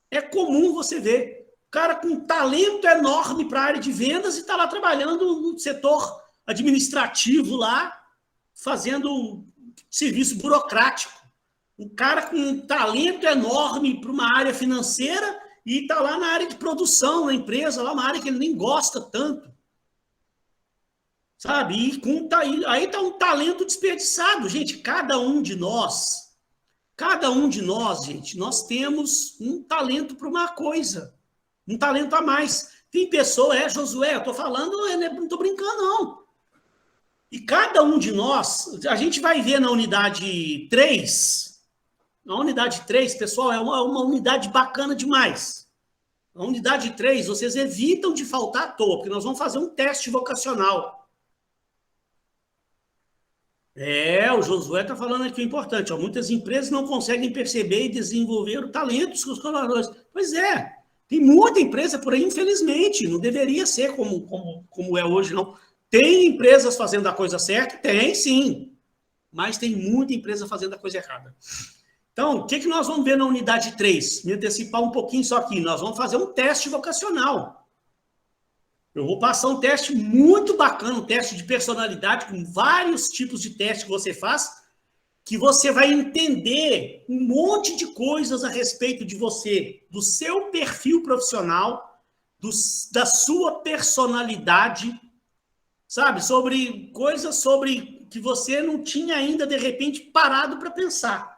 É comum você ver. O cara com um talento enorme para a área de vendas e está lá trabalhando no setor administrativo lá, fazendo serviço burocrático. O cara com um talento enorme para uma área financeira e está lá na área de produção, na empresa, lá uma área que ele nem gosta tanto. Sabe? Aí está um talento desperdiçado. Gente, cada um de nós, gente, nós temos um talento para uma coisa, um talento a mais. Tem pessoa, Josué, eu estou falando, não estou brincando, não. E cada um de nós, a gente vai ver na unidade 3, pessoal, é uma unidade bacana demais. A unidade 3, vocês evitam de faltar à toa, porque nós vamos fazer um teste vocacional. O Josué está falando aqui o importante. Ó, muitas empresas não conseguem perceber e desenvolver o talento dos seus colaboradores. Pois é, tem muita empresa por aí, infelizmente. Não deveria ser como é hoje, não. Tem empresas fazendo a coisa certa? Tem, sim. Mas tem muita empresa fazendo a coisa errada. Então, o que nós vamos ver na unidade 3? Me antecipar um pouquinho só aqui. Nós vamos fazer um teste vocacional. Eu vou passar um teste muito bacana, um teste de personalidade, com vários tipos de teste que você faz, que você vai entender um monte de coisas a respeito de você, do seu perfil profissional, da sua personalidade, sabe? Sobre coisas sobre que você não tinha ainda, de repente, parado para pensar.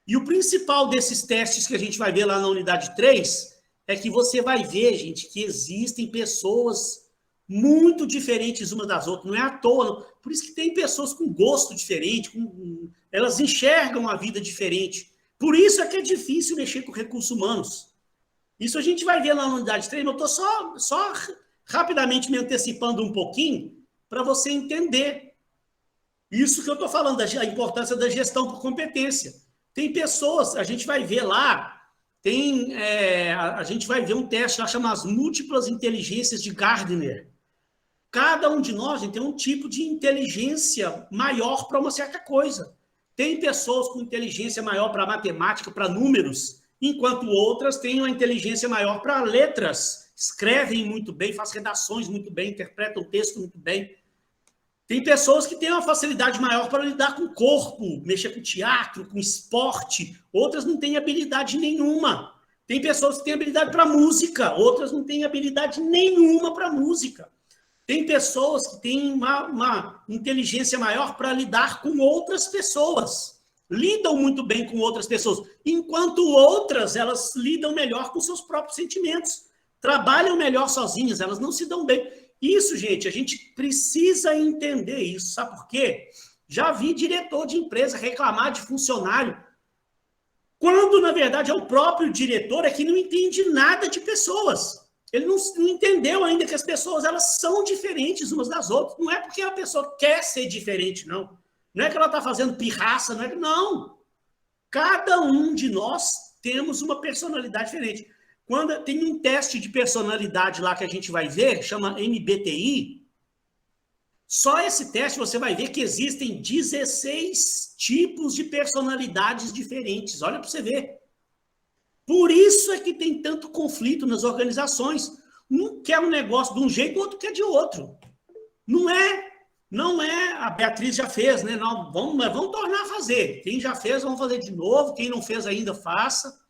E o principal desses testes que a gente vai ver lá na unidade 3 é que você vai ver, gente, que existem pessoas muito diferentes umas das outras. Não é à toa, não. Por isso que tem pessoas com gosto diferente, elas enxergam a vida diferente. Por isso é que é difícil mexer com recursos humanos. Isso a gente vai ver lá na unidade 3, mas eu estou só rapidamente me antecipando um pouquinho para você entender. Isso que eu estou falando, a importância da gestão por competência. Tem pessoas, a gente vai ver lá, a gente vai ver um teste lá chamado as múltiplas inteligências de Gardner. Cada um de nós tem um tipo de inteligência maior para uma certa coisa. Tem pessoas com inteligência maior para matemática, para números, enquanto outras têm uma inteligência maior para letras, escrevem muito bem, fazem redações muito bem, interpretam o texto muito bem. Tem pessoas que têm uma facilidade maior para lidar com o corpo, mexer com teatro, com esporte. Outras não têm habilidade nenhuma. Tem pessoas que têm habilidade para música, outras não têm habilidade nenhuma para música. Tem pessoas que têm uma inteligência maior para lidar com outras pessoas. Lidam muito bem com outras pessoas, enquanto outras, elas lidam melhor com seus próprios sentimentos. Trabalham melhor sozinhas, elas não se dão bem. Isso, gente, a gente precisa entender isso. Sabe por quê? Já vi diretor de empresa reclamar de funcionário, quando, na verdade, é o próprio diretor que não entende nada de pessoas. Ele não entendeu ainda que as pessoas elas são diferentes umas das outras. Não é porque a pessoa quer ser diferente, não. Não é que ela está fazendo pirraça, não. Cada um de nós temos uma personalidade diferente. Quando tem um teste de personalidade lá que a gente vai ver, chama MBTI, só esse teste você vai ver que existem 16 tipos de personalidades diferentes. Olha para você ver. Por isso é que tem tanto conflito nas organizações. Um quer um negócio de um jeito, o outro quer de outro. Não é, a Beatriz já fez, né? Não, vamos tornar a fazer. Quem já fez, vamos fazer de novo. Quem não fez ainda, faça.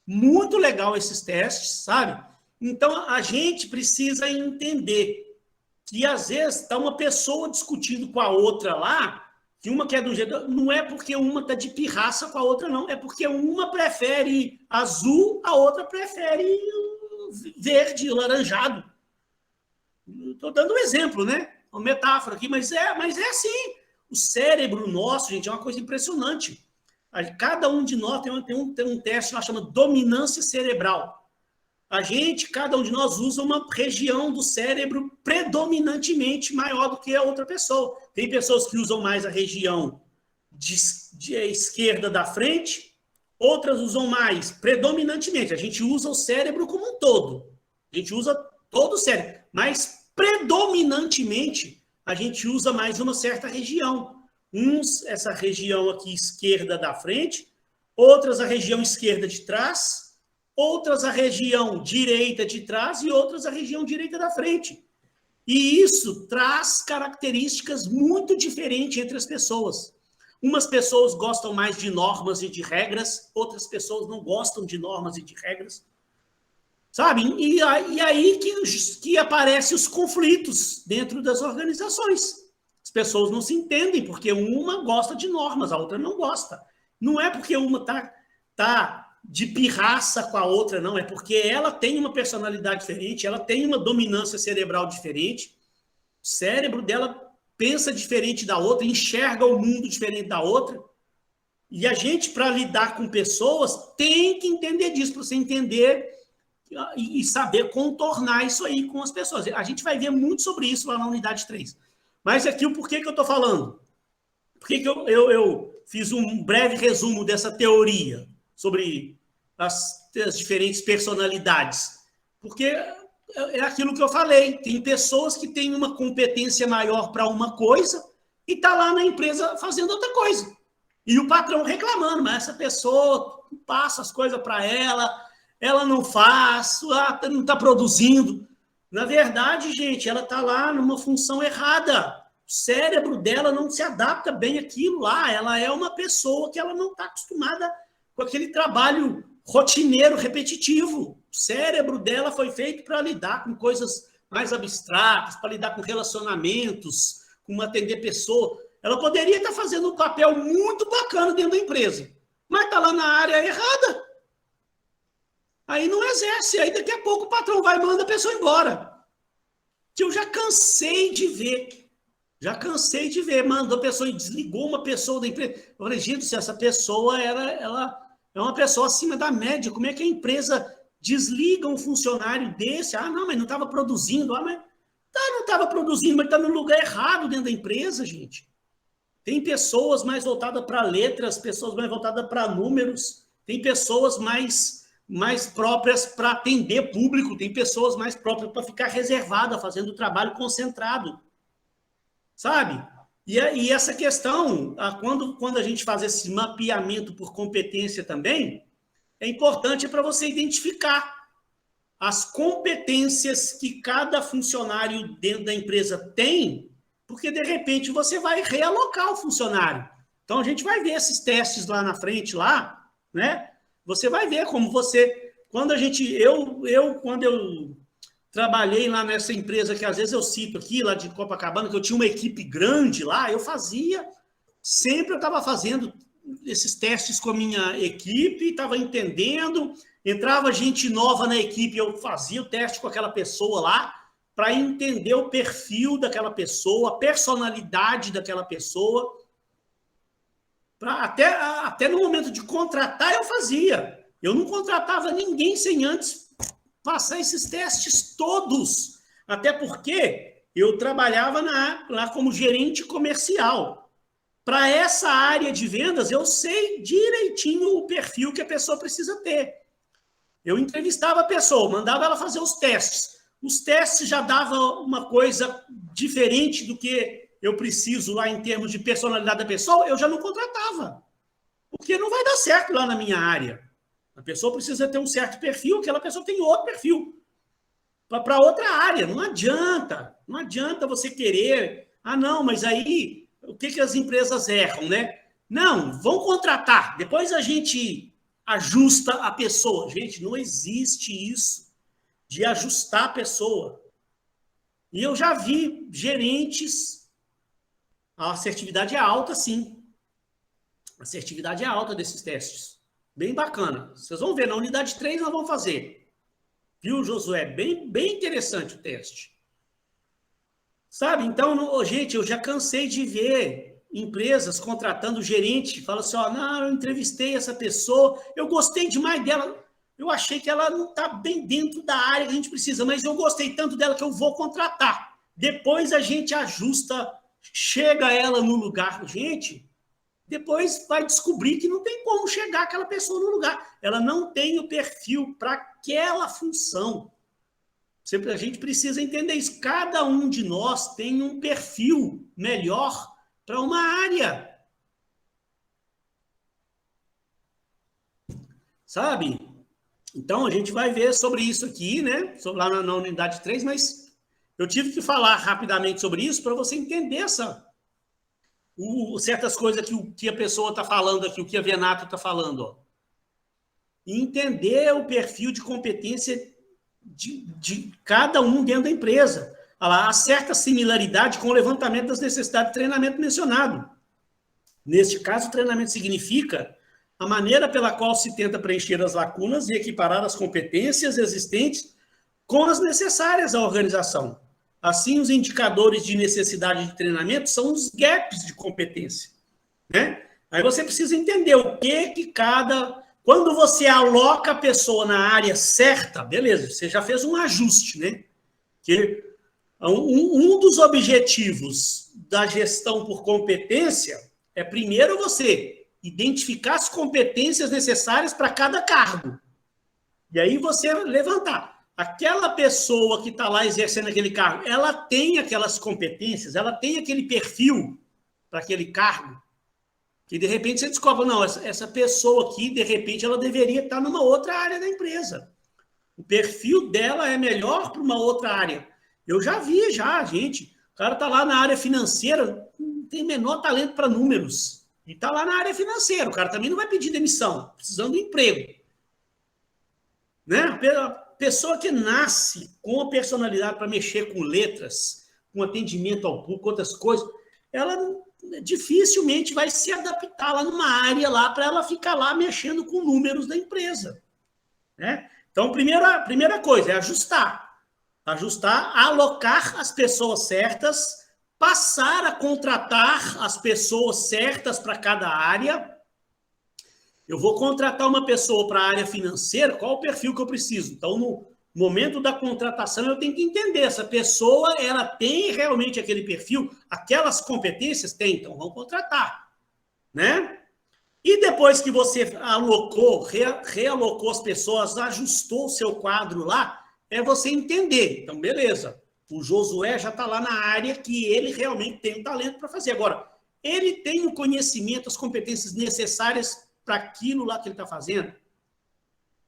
Muito legal esses testes, sabe? Então, a gente precisa entender que, às vezes, está uma pessoa discutindo com a outra lá, que uma quer de um jeito... Não é porque uma está de pirraça com a outra, não. É porque uma prefere azul, a outra prefere verde, laranjado. Estou dando um exemplo, né? Uma metáfora aqui, mas é assim. O cérebro nosso, gente, é uma coisa impressionante. Cada um de nós tem um teste lá chama dominância cerebral. Cada um de nós usa uma região do cérebro predominantemente maior do que a outra pessoa. Tem pessoas que usam mais a região de esquerda da frente, outras usam mais predominantemente. A gente usa o cérebro como um todo. A gente usa todo o cérebro, mas predominantemente a gente usa mais uma certa região. Uns, essa região aqui esquerda da frente, outras a região esquerda de trás, outras a região direita de trás e outras a região direita da frente. E isso traz características muito diferentes entre as pessoas. Umas pessoas gostam mais de normas e de regras, outras pessoas não gostam de normas e de regras. Sabe? E aí que aparecem os conflitos dentro das organizações. As pessoas não se entendem, porque uma gosta de normas, a outra não gosta. Não é porque uma tá de pirraça com a outra, não. É porque ela tem uma personalidade diferente, ela tem uma dominância cerebral diferente. O cérebro dela pensa diferente da outra, enxerga o mundo diferente da outra. E a gente, para lidar com pessoas, tem que entender disso, para você entender e saber contornar isso aí com as pessoas. A gente vai ver muito sobre isso lá na unidade 3. Mas aqui, o porquê que eu estou falando? Por que eu fiz um breve resumo dessa teoria sobre as diferentes personalidades? Porque é aquilo que eu falei. Tem pessoas que têm uma competência maior para uma coisa e está lá na empresa fazendo outra coisa. E o patrão reclamando, mas essa pessoa passa as coisas para ela não faz, não está produzindo. Na verdade, gente, ela está lá numa função errada. O cérebro dela não se adapta bem àquilo lá. Ela é uma pessoa que ela não está acostumada com aquele trabalho rotineiro, repetitivo. O cérebro dela foi feito para lidar com coisas mais abstratas, para lidar com relacionamentos, com atender pessoa. Ela poderia estar fazendo um papel muito bacana dentro da empresa, mas está lá na área errada. Aí não exerce, aí daqui a pouco o patrão vai e manda a pessoa embora. Que eu já cansei de ver. Mandou a pessoa e desligou uma pessoa da empresa. Eu falei, gente, se essa pessoa ela é uma pessoa acima da média, como é que a empresa desliga um funcionário desse? Ah, não, mas não estava produzindo. Ah, mas não estava produzindo, mas está no lugar errado dentro da empresa, gente. Tem pessoas mais voltadas para letras, pessoas mais voltadas para números, tem pessoas mais próprias para atender público, tem pessoas mais próprias para ficar reservada, fazendo o trabalho concentrado. Sabe? E essa questão, quando a gente faz esse mapeamento por competência também, é importante para você identificar as competências que cada funcionário dentro da empresa tem, porque, de repente, você vai realocar o funcionário. Então, a gente vai ver esses testes lá na frente, lá, né? Você vai ver como você... Quando eu trabalhei lá nessa empresa que, às vezes, eu cito aqui, lá de Copacabana, que eu tinha uma equipe grande lá, sempre eu estava fazendo esses testes com a minha equipe, estava entendendo, entrava gente nova na equipe, eu fazia o teste com aquela pessoa lá, para entender o perfil daquela pessoa, a personalidade daquela pessoa. Até no momento de contratar, eu fazia. Eu não contratava ninguém sem antes passar esses testes todos. Até porque eu trabalhava lá como gerente comercial. Para essa área de vendas, eu sei direitinho o perfil que a pessoa precisa ter. Eu entrevistava a pessoa, mandava ela fazer os testes. Os testes já davam uma coisa diferente do que eu preciso lá em termos de personalidade da pessoa, eu já não contratava. Porque não vai dar certo lá na minha área. A pessoa precisa ter um certo perfil, aquela pessoa tem outro perfil. Para outra área, não adianta você querer... Ah, não, mas aí, o que as empresas erram, né? Não, vão contratar, depois a gente ajusta a pessoa. Gente, não existe isso de ajustar a pessoa. E eu já vi gerentes, a assertividade é alta, sim. A assertividade é alta desses testes. Bem bacana. Vocês vão ver, na unidade 3 nós vamos fazer. Viu, Josué? Bem interessante o teste. Sabe? Então, gente, eu já cansei de ver empresas contratando gerente. Fala assim, ó, não, eu entrevistei essa pessoa, eu gostei demais dela. Eu achei que ela não está bem dentro da área que a gente precisa, mas eu gostei tanto dela que eu vou contratar. Depois a gente ajusta, chega ela no lugar. Gente, depois vai descobrir que não tem como chegar aquela pessoa no lugar. Ela não tem o perfil para aquela função. A gente precisa entender isso. Cada um de nós tem um perfil melhor para uma área. Sabe? Então, a gente vai ver sobre isso aqui, né? Lá na unidade 3, mas eu tive que falar rapidamente sobre isso para você entender certas coisas que a pessoa está falando aqui, o que a Venato está falando. Ó. E entender o perfil de competência de cada um dentro da empresa. Há certa similaridade com o levantamento das necessidades de treinamento mencionado. Neste caso, o treinamento significa a maneira pela qual se tenta preencher as lacunas e equiparar as competências existentes com as necessárias à organização. Assim, os indicadores de necessidade de treinamento são os gaps de competência. Né? Aí você precisa entender o que cada... Quando você aloca a pessoa na área certa, beleza, você já fez um ajuste, né? Que um dos objetivos da gestão por competência é, primeiro, você identificar as competências necessárias para cada cargo. E aí você levantar. Aquela pessoa que está lá exercendo aquele cargo, ela tem aquelas competências, ela tem aquele perfil para aquele cargo, que de repente você descobre, não, essa pessoa aqui, de repente, ela deveria estar numa outra área da empresa. O perfil dela é melhor para uma outra área. Eu já vi, gente. O cara está lá na área financeira, não tem menor talento para números. E está lá na área financeira. O cara também não vai pedir demissão, precisando de emprego. Né? A pessoa que nasce com a personalidade para mexer com letras, com atendimento ao público, outras coisas, ela dificilmente vai se adaptar lá numa área lá para ela ficar lá mexendo com números da empresa. Né? Então, primeira coisa é ajustar. Ajustar, alocar as pessoas certas, passar a contratar as pessoas certas para cada área. Eu vou contratar uma pessoa para a área financeira, qual o perfil que eu preciso? Então, no momento da contratação, eu tenho que entender, essa pessoa, ela tem realmente aquele perfil, aquelas competências? Tem, então vamos contratar. Né? E depois que você alocou, realocou as pessoas, ajustou o seu quadro lá, é você entender. Então, beleza, o Josué já está lá na área que ele realmente tem o talento para fazer. Agora, ele tem o conhecimento, as competências necessárias para aquilo lá que ele está fazendo?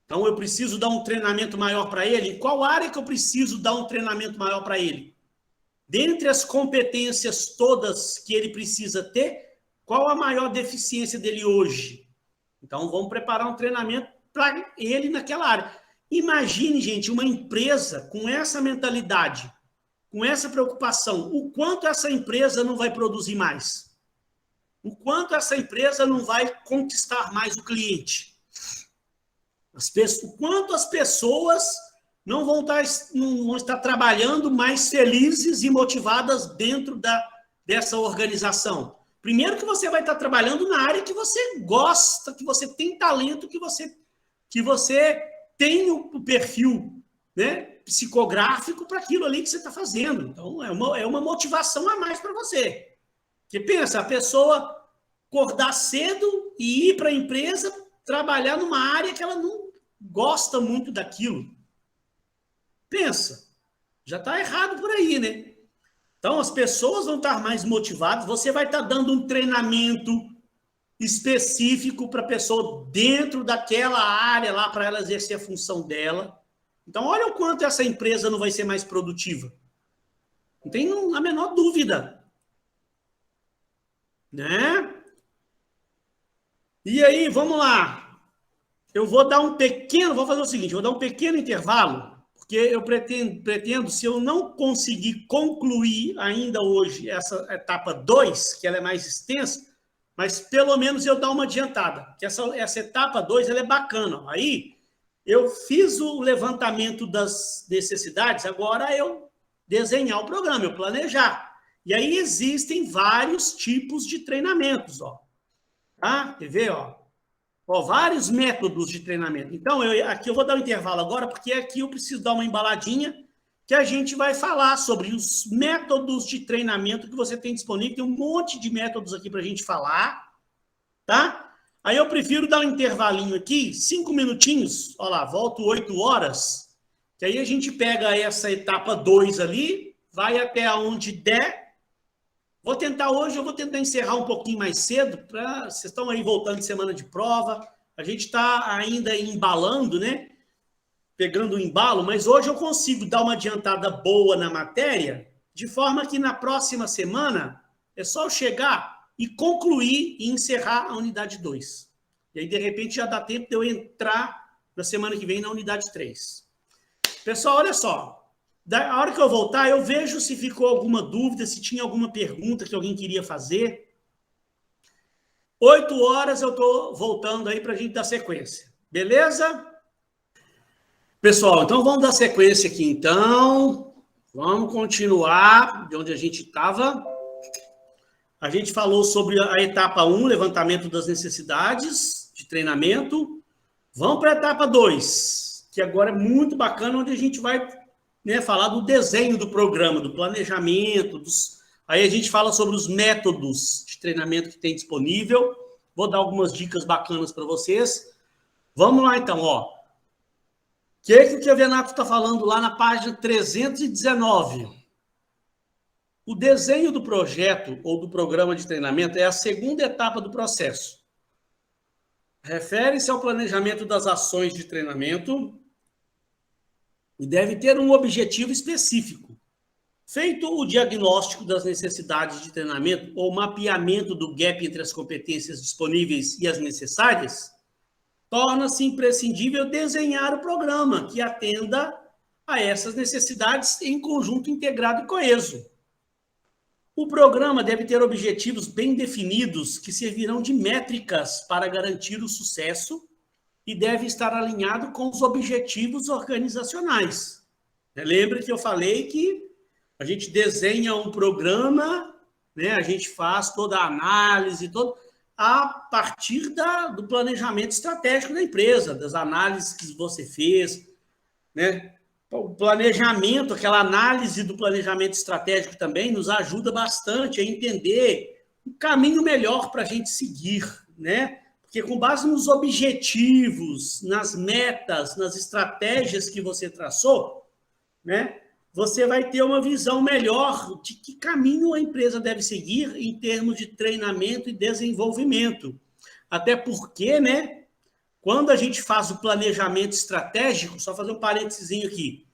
Então, eu preciso dar um treinamento maior para ele? Em qual área que eu preciso dar um treinamento maior para ele? Dentre as competências todas que ele precisa ter, qual a maior deficiência dele hoje? Então, vamos preparar um treinamento para ele naquela área. Imagine, gente, uma empresa com essa mentalidade, com essa preocupação, o quanto essa empresa não vai produzir mais? O quanto essa empresa não vai conquistar mais o cliente? O quanto as pessoas não vão estar trabalhando mais felizes e motivadas dentro dessa organização? Primeiro que você vai estar trabalhando na área que você gosta, que você tem talento, que você tem o perfil, né, psicográfico para aquilo ali que você está fazendo. Então, é uma motivação a mais para você. Porque pensa, a pessoa acordar cedo e ir para a empresa trabalhar numa área que ela não gosta muito daquilo. Pensa, já está errado por aí, né? Então, as pessoas vão estar mais motivadas, você vai estar dando um treinamento específico para a pessoa dentro daquela área lá, para ela exercer a função dela. Então, olha o quanto essa empresa não vai ser mais produtiva. Não tem a menor dúvida. Né? E aí, vamos lá. Eu vou fazer o seguinte, vou dar um pequeno intervalo, porque eu pretendo, se eu não conseguir concluir ainda hoje essa etapa 2, que ela é mais extensa, mas pelo menos eu dar uma adiantada, que essa etapa 2 ela é bacana. Aí, eu fiz o levantamento das necessidades, agora eu desenhar o programa, eu planejar. E aí existem vários tipos de treinamentos, ó. Tá? Quer ver, ó? Vários métodos de treinamento. Então, aqui eu vou dar um intervalo agora, porque aqui eu preciso dar uma embaladinha, que a gente vai falar sobre os métodos de treinamento que você tem disponível. Tem um monte de métodos aqui para a gente falar, tá? Aí eu prefiro dar um intervalinho aqui, 5 minutinhos, olha lá, volto 8 horas, que aí a gente pega essa etapa 2 ali, vai até onde der. Eu vou tentar encerrar um pouquinho mais cedo, vocês estão aí voltando de semana de prova, a gente está ainda embalando, né? Pegando o embalo, mas hoje eu consigo dar uma adiantada boa na matéria, de forma que na próxima semana é só eu chegar e concluir e encerrar a unidade 2. E aí, de repente, já dá tempo de eu entrar na semana que vem na unidade 3. Pessoal, olha só. A hora que eu voltar, eu vejo se ficou alguma dúvida, se tinha alguma pergunta que alguém queria fazer. 8 horas eu estou voltando aí para a gente dar sequência. Beleza? Pessoal, então vamos dar sequência aqui, então. Vamos continuar de onde a gente estava. A gente falou sobre a etapa 1, levantamento das necessidades de treinamento. Vamos para a etapa 2, que agora é muito bacana, onde a gente vai... falar do desenho do programa, do planejamento, aí a gente fala sobre os métodos de treinamento que tem disponível. Vou dar algumas dicas bacanas para vocês. Vamos lá, então, ó. O que o Kevenato está falando lá na página 319? O desenho do projeto ou do programa de treinamento é a segunda etapa do processo. Refere-se ao planejamento das ações de treinamento, e deve ter um objetivo específico. Feito o diagnóstico das necessidades de treinamento ou mapeamento do gap entre as competências disponíveis e as necessárias, torna-se imprescindível desenhar o programa que atenda a essas necessidades em conjunto integrado e coeso. O programa deve ter objetivos bem definidos que servirão de métricas para garantir o sucesso e deve estar alinhado com os objetivos organizacionais. Lembra que eu falei que a gente desenha um programa, né? A gente faz toda a análise, a partir do planejamento estratégico da empresa, das análises que você fez, né? O planejamento, aquela análise do planejamento estratégico também nos ajuda bastante a entender o caminho melhor para a gente seguir, né? Porque com base nos objetivos, nas metas, nas estratégias que você traçou, né? Você vai ter uma visão melhor de que caminho a empresa deve seguir em termos de treinamento e desenvolvimento. Até porque, né, quando a gente faz o planejamento estratégico, só fazer um parênteses aqui,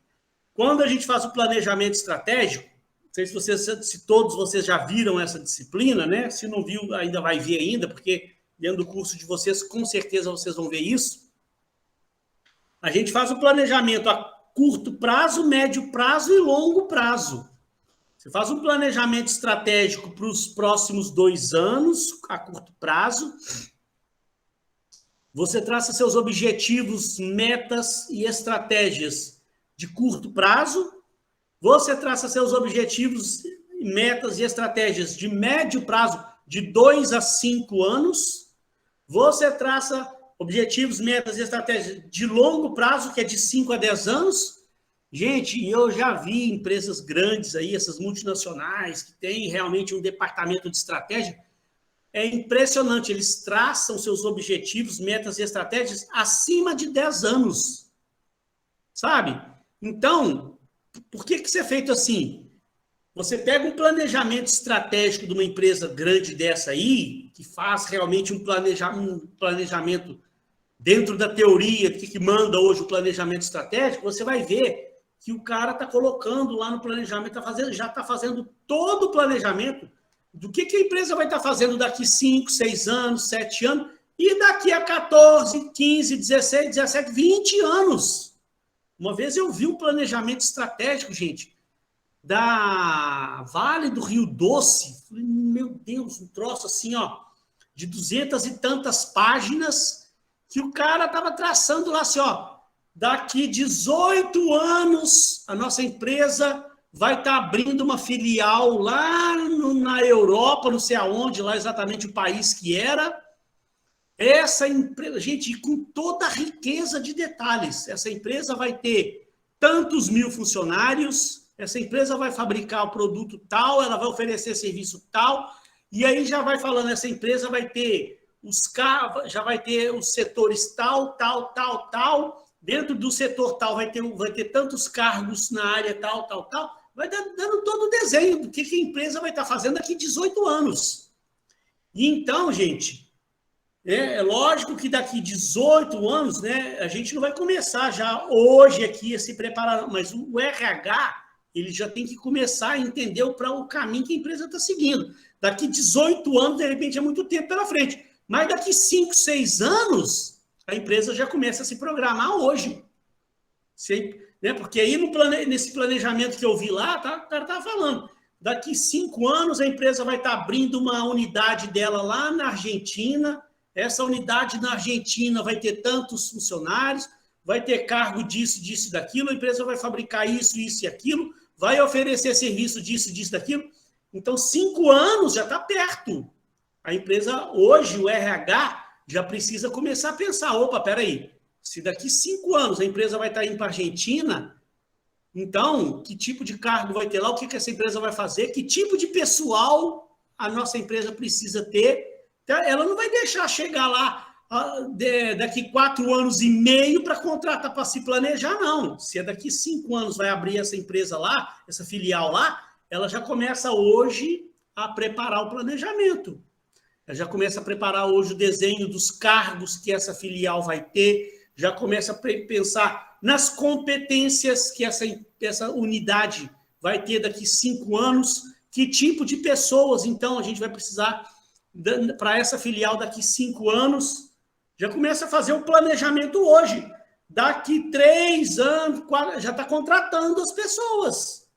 quando a gente faz o planejamento estratégico, não sei se todos vocês já viram essa disciplina, né? Se não viu, ainda vai ver ainda, porque dentro do curso de vocês, com certeza vocês vão ver isso. A gente faz o planejamento a curto prazo, médio prazo e longo prazo. Você faz um planejamento estratégico para os próximos 2 anos, a curto prazo. Você traça seus objetivos, metas e estratégias de curto prazo. Você traça seus objetivos, metas e estratégias de médio prazo, de 2 a 5 anos. Você traça objetivos, metas e estratégias de longo prazo, que é de 5 a 10 anos. Gente, eu já vi empresas grandes aí, essas multinacionais, que têm realmente um departamento de estratégia. É impressionante, eles traçam seus objetivos, metas e estratégias acima de 10 anos. Sabe? Então, por que isso é feito assim? Você pega um planejamento estratégico de uma empresa grande dessa aí, que faz realmente um planejamento dentro da teoria que manda hoje o planejamento estratégico, você vai ver que o cara está colocando lá no planejamento, já está fazendo todo o planejamento do que a empresa vai estar fazendo daqui 5, 6 anos, 7 anos, e daqui a 14, 15, 16, 17, 20 anos. Uma vez eu vi um planejamento estratégico, gente, da Vale do Rio Doce. Meu Deus, um troço assim, ó, de 200 e tantas páginas, que o cara estava traçando lá assim, ó, daqui 18 anos a nossa empresa vai estar abrindo uma filial lá na Europa, não sei aonde, lá exatamente o país que era. Essa empresa, gente, com toda a riqueza de detalhes, essa empresa vai ter tantos mil funcionários, essa empresa vai fabricar o produto tal, ela vai oferecer serviço tal, e aí já vai falando, essa empresa vai ter já vai ter os setores tal, dentro do setor tal vai ter tantos cargos na área tal, vai dando todo o desenho do que a empresa vai estar fazendo daqui 18 anos. E então, gente, é lógico que daqui 18 anos, né, a gente não vai começar já hoje aqui a se preparar, mas o RH, ele já tem que começar a entender o caminho que a empresa está seguindo. Daqui 18 anos, de repente, é muito tempo pela frente. Mas daqui 5, 6 anos, a empresa já começa a se programar hoje. Né? Porque aí nesse planejamento que eu vi lá, o cara estava falando, daqui 5 anos a empresa vai estar abrindo uma unidade dela lá na Argentina. Essa unidade na Argentina vai ter tantos funcionários, vai ter cargo disso, disso, daquilo, a empresa vai fabricar isso, isso e aquilo, vai oferecer serviço disso, disso, daquilo. Então, 5 anos já está perto. A empresa, hoje, o RH, já precisa começar a pensar, opa, peraí, se daqui 5 anos a empresa vai estar indo para a Argentina, então, que tipo de cargo vai ter lá, o que essa empresa vai fazer, que tipo de pessoal a nossa empresa precisa ter. Ela não vai deixar chegar lá daqui 4 anos e meio para contratar, para se planejar, não. Se é daqui 5 anos vai abrir essa empresa lá, essa filial lá, ela já começa hoje a preparar o planejamento. Ela já começa a preparar hoje o desenho dos cargos que essa filial vai ter, já começa a pensar nas competências que essa unidade vai ter daqui 5 anos, que tipo de pessoas, então, a gente vai precisar para essa filial daqui 5 anos. Já começa a fazer o planejamento hoje. Daqui 3 anos, 4, já está contratando as pessoas.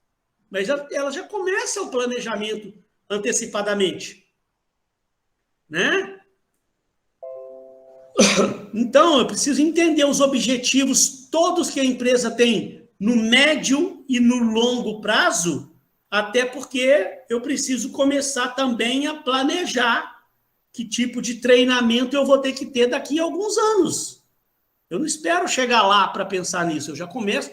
Mas ela já começa o planejamento antecipadamente. Né? Então, eu preciso entender os objetivos todos que a empresa tem no médio e no longo prazo, até porque eu preciso começar também a planejar que tipo de treinamento eu vou ter que ter daqui a alguns anos. Eu não espero chegar lá para pensar nisso, eu já começo,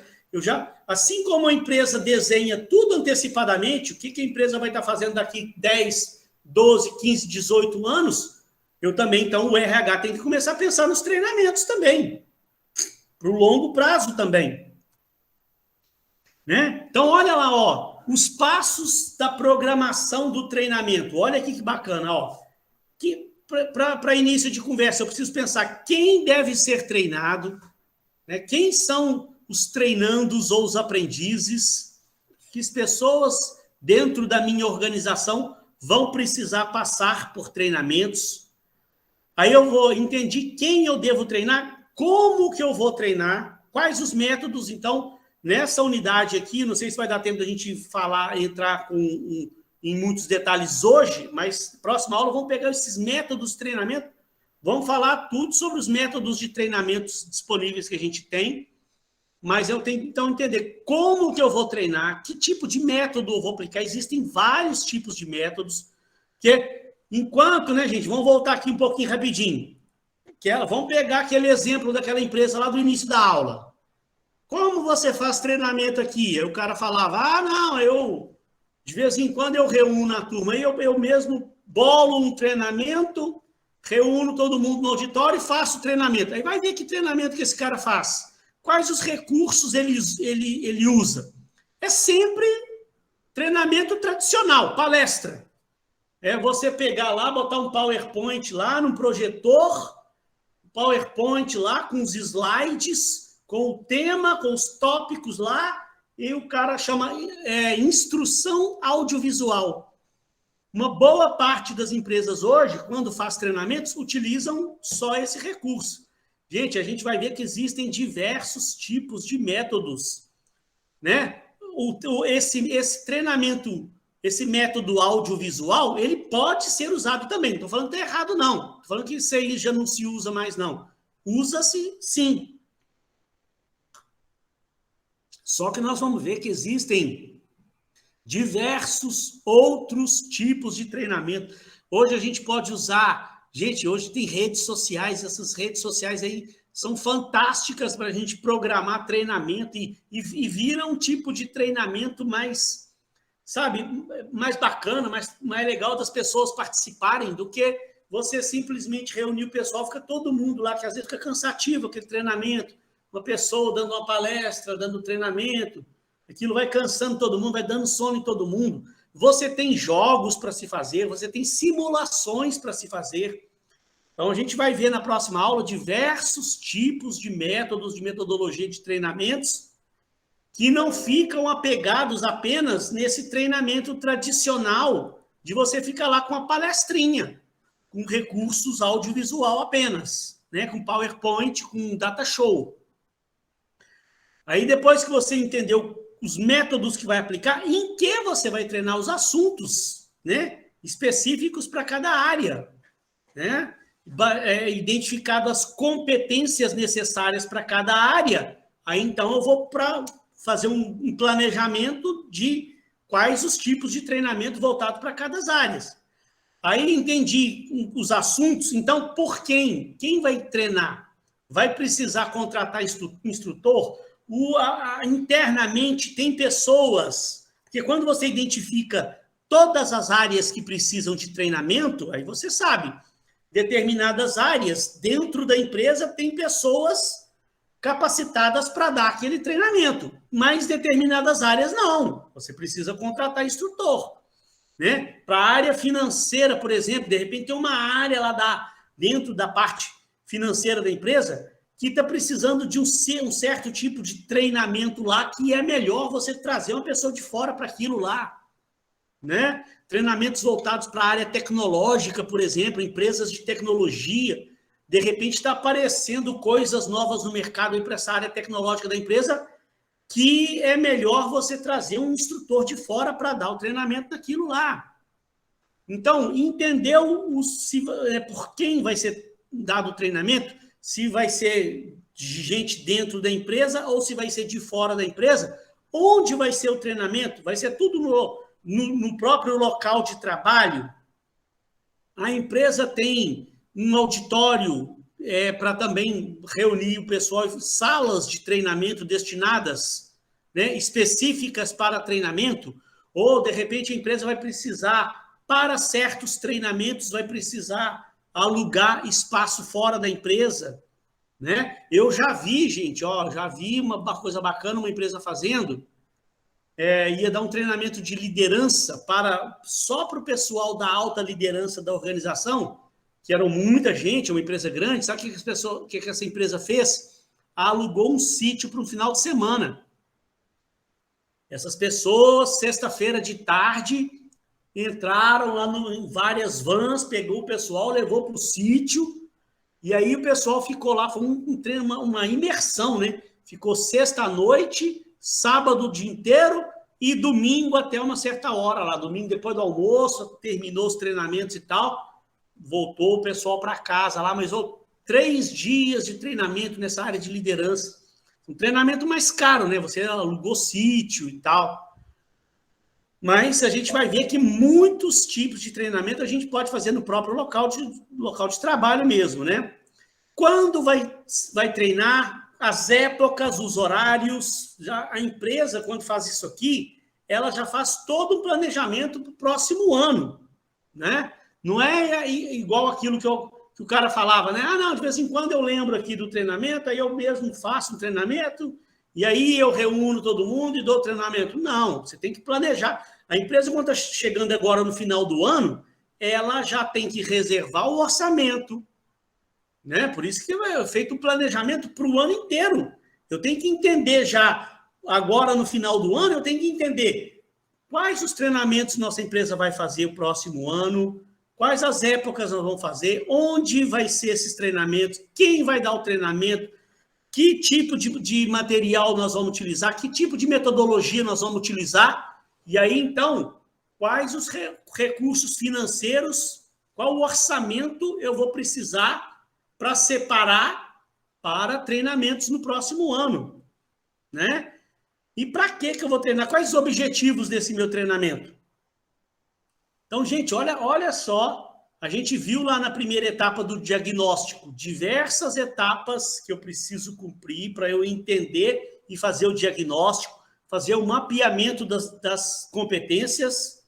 assim como a empresa desenha tudo antecipadamente, o que a empresa vai estar fazendo daqui 10, 12, 15, 18 anos, eu também, então, o RH tem que começar a pensar nos treinamentos também, para o longo prazo também. Né? Então, olha lá, ó, os passos da programação do treinamento. Olha aqui que bacana, ó. Para início de conversa, eu preciso pensar quem deve ser treinado, né? Quem são os treinandos ou os aprendizes, que as pessoas dentro da minha organização vão precisar passar por treinamentos. Aí entendi quem eu devo treinar, como que eu vou treinar, quais os métodos. Então, nessa unidade aqui, não sei se vai dar tempo da gente entrar em muitos detalhes hoje, mas próxima aula vamos pegar esses métodos de treinamento, vamos falar tudo sobre os métodos de treinamentos disponíveis que a gente tem, mas eu tenho que, então, entender como que eu vou treinar, que tipo de método eu vou aplicar. Existem vários tipos de métodos, que enquanto, né, gente, vamos voltar aqui um pouquinho rapidinho, vamos pegar aquele exemplo daquela empresa lá do início da aula. Como você faz treinamento aqui? Aí o cara falava, não, de vez em quando eu reúno a turma, eu mesmo bolo um treinamento, reúno todo mundo no auditório e faço treinamento. Aí vai ver que treinamento que esse cara faz. Quais os recursos ele usa? É sempre treinamento tradicional, palestra. É você pegar lá, botar um PowerPoint lá, num projetor, PowerPoint lá com os slides, com o tema, com os tópicos lá, e o cara chama instrução audiovisual. Uma boa parte das empresas hoje, quando faz treinamentos, utilizam só esse recurso. Gente, a gente vai ver que existem diversos tipos de métodos, né? Esse treinamento, esse método audiovisual, ele pode ser usado também. Não estou falando que está errado, não. Estou falando que isso aí já não se usa mais, não. Usa-se, sim. Só que nós vamos ver que existem diversos outros tipos de treinamento. Hoje a gente pode usar... Gente, hoje tem redes sociais, essas redes sociais aí são fantásticas para a gente programar treinamento e vira um tipo de treinamento mais, sabe, mais bacana, mais legal das pessoas participarem do que você simplesmente reunir o pessoal, fica todo mundo lá, que às vezes fica cansativo aquele treinamento, uma pessoa dando uma palestra, dando treinamento, aquilo vai cansando todo mundo, vai dando sono em todo mundo. Você tem jogos para se fazer, você tem simulações para se fazer. Então, a gente vai ver na próxima aula diversos tipos de métodos, de metodologia de treinamentos que não ficam apegados apenas nesse treinamento tradicional de você ficar lá com a palestrinha, com recursos audiovisual apenas, né? Com PowerPoint, com data show. Aí, depois que você entendeu os métodos que vai aplicar, em que você vai treinar os assuntos, né? Específicos para cada área, né? Identificado as competências necessárias para cada área, aí então eu vou fazer um planejamento de quais os tipos de treinamento voltado para cada área. Aí entendi os assuntos, então por quem? Quem vai treinar? Vai precisar contratar instrutor? Internamente tem pessoas, porque quando você identifica todas as áreas que precisam de treinamento, aí você sabe, determinadas áreas dentro da empresa tem pessoas capacitadas para dar aquele treinamento, mas determinadas áreas não. Você precisa contratar instrutor, né? Para a área financeira, por exemplo, de repente tem uma área lá dentro da parte financeira da empresa que está precisando de um certo tipo de treinamento lá, que é melhor você trazer uma pessoa de fora para aquilo lá, né? Treinamentos voltados para a área tecnológica, por exemplo, empresas de tecnologia. De repente está aparecendo coisas novas no mercado para essa área tecnológica da empresa, que é melhor você trazer um instrutor de fora para dar o treinamento daquilo lá. Então, entendeu por quem vai ser dado o treinamento? Se vai ser de gente dentro da empresa ou se vai ser de fora da empresa? Onde vai ser o treinamento? Vai ser tudo no próprio local de trabalho? A empresa tem um auditório para também reunir o pessoal, salas de treinamento destinadas, né, específicas para treinamento, ou, de repente, a empresa vai precisar, para certos treinamentos, vai precisar alugar espaço fora da empresa, né? Eu já vi, gente, já vi uma coisa bacana, uma empresa fazendo, ia dar um treinamento de liderança só para o pessoal da alta liderança da organização, que eram muita gente, uma empresa grande. Sabe o que essa empresa fez? Alugou um sítio para um final de semana. Essas pessoas, sexta-feira de tarde, entraram lá em várias vans, pegou o pessoal, levou para o sítio, e aí o pessoal ficou lá, foi uma imersão, né? Ficou sexta-noite, sábado o dia inteiro e domingo até uma certa hora lá. Domingo, depois do almoço, terminou os treinamentos e tal, voltou o pessoal para casa lá, mas 3 dias de treinamento nessa área de liderança. Um treinamento mais caro, né? Você alugou sítio e tal. Mas a gente vai ver que muitos tipos de treinamento a gente pode fazer no próprio local de trabalho mesmo, né? Quando vai treinar, as épocas, os horários, a empresa, quando faz isso aqui, ela já faz todo um planejamento para o próximo ano, né? Não é igual aquilo que o cara falava, né? Não, de vez em quando eu lembro aqui do treinamento, aí eu mesmo faço um treinamento, e aí eu reúno todo mundo e dou treinamento. Não, você tem que planejar. A empresa, quando está chegando agora no final do ano, ela já tem que reservar o orçamento, né? Por isso que é feito um planejamento para o ano inteiro. Eu tenho que entender já, agora no final do ano, eu tenho que entender quais os treinamentos nossa empresa vai fazer o próximo ano, quais as épocas nós vamos fazer, onde vai ser esses treinamentos, quem vai dar o treinamento, que tipo de material nós vamos utilizar, que tipo de metodologia nós vamos utilizar, e aí, então, quais os recursos financeiros, qual o orçamento eu vou precisar para separar para treinamentos no próximo ano, né? E para que eu vou treinar? Quais os objetivos desse meu treinamento? Então, gente, olha só, a gente viu lá na primeira etapa do diagnóstico diversas etapas que eu preciso cumprir para eu entender e fazer o diagnóstico, fazer o mapeamento das competências.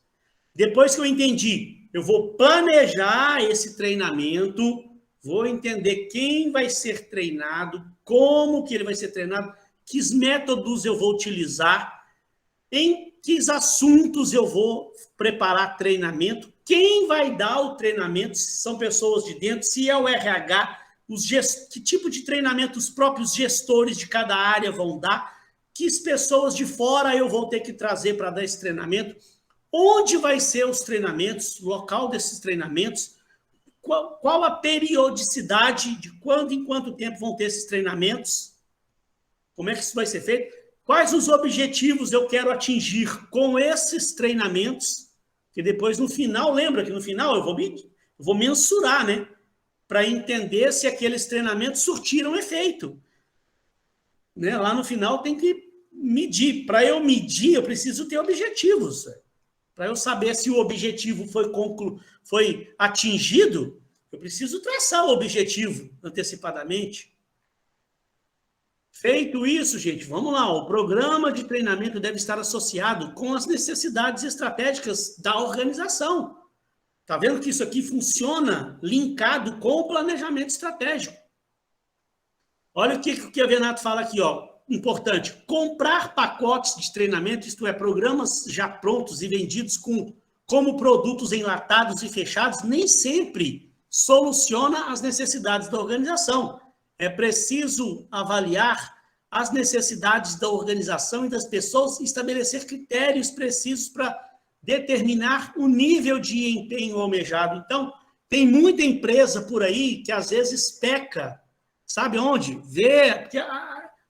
Depois que eu entendi, eu vou planejar esse treinamento, vou entender quem vai ser treinado, como que ele vai ser treinado, que métodos eu vou utilizar, em que assuntos eu vou preparar treinamento, quem vai dar o treinamento, se são pessoas de dentro, se é o RH, que tipo de treinamento os próprios gestores de cada área vão dar, que pessoas de fora eu vou ter que trazer para dar esse treinamento, onde vai ser os treinamentos, o local desses treinamentos, qual a periodicidade de quando em quanto tempo vão ter esses treinamentos, como é que isso vai ser feito, quais os objetivos eu quero atingir com esses treinamentos, que depois no final, lembra que no final eu vou mensurar, né, para entender se aqueles treinamentos surtiram efeito. Né? Lá no final tem que medir. Para eu medir, eu preciso ter objetivos. Para eu saber se o objetivo foi atingido, eu preciso traçar o objetivo antecipadamente. Feito isso, gente, vamos lá. O programa de treinamento deve estar associado com as necessidades estratégicas da organização. Está vendo que isso aqui funciona linkado com o planejamento estratégico. Olha o que a Venato fala aqui, ó. Importante, comprar pacotes de treinamento, isto é, programas já prontos e vendidos como produtos enlatados e fechados, nem sempre soluciona as necessidades da organização. É preciso avaliar as necessidades da organização e das pessoas e estabelecer critérios precisos para determinar o nível de empenho almejado. Então, tem muita empresa por aí que às vezes peca, sabe onde? Porque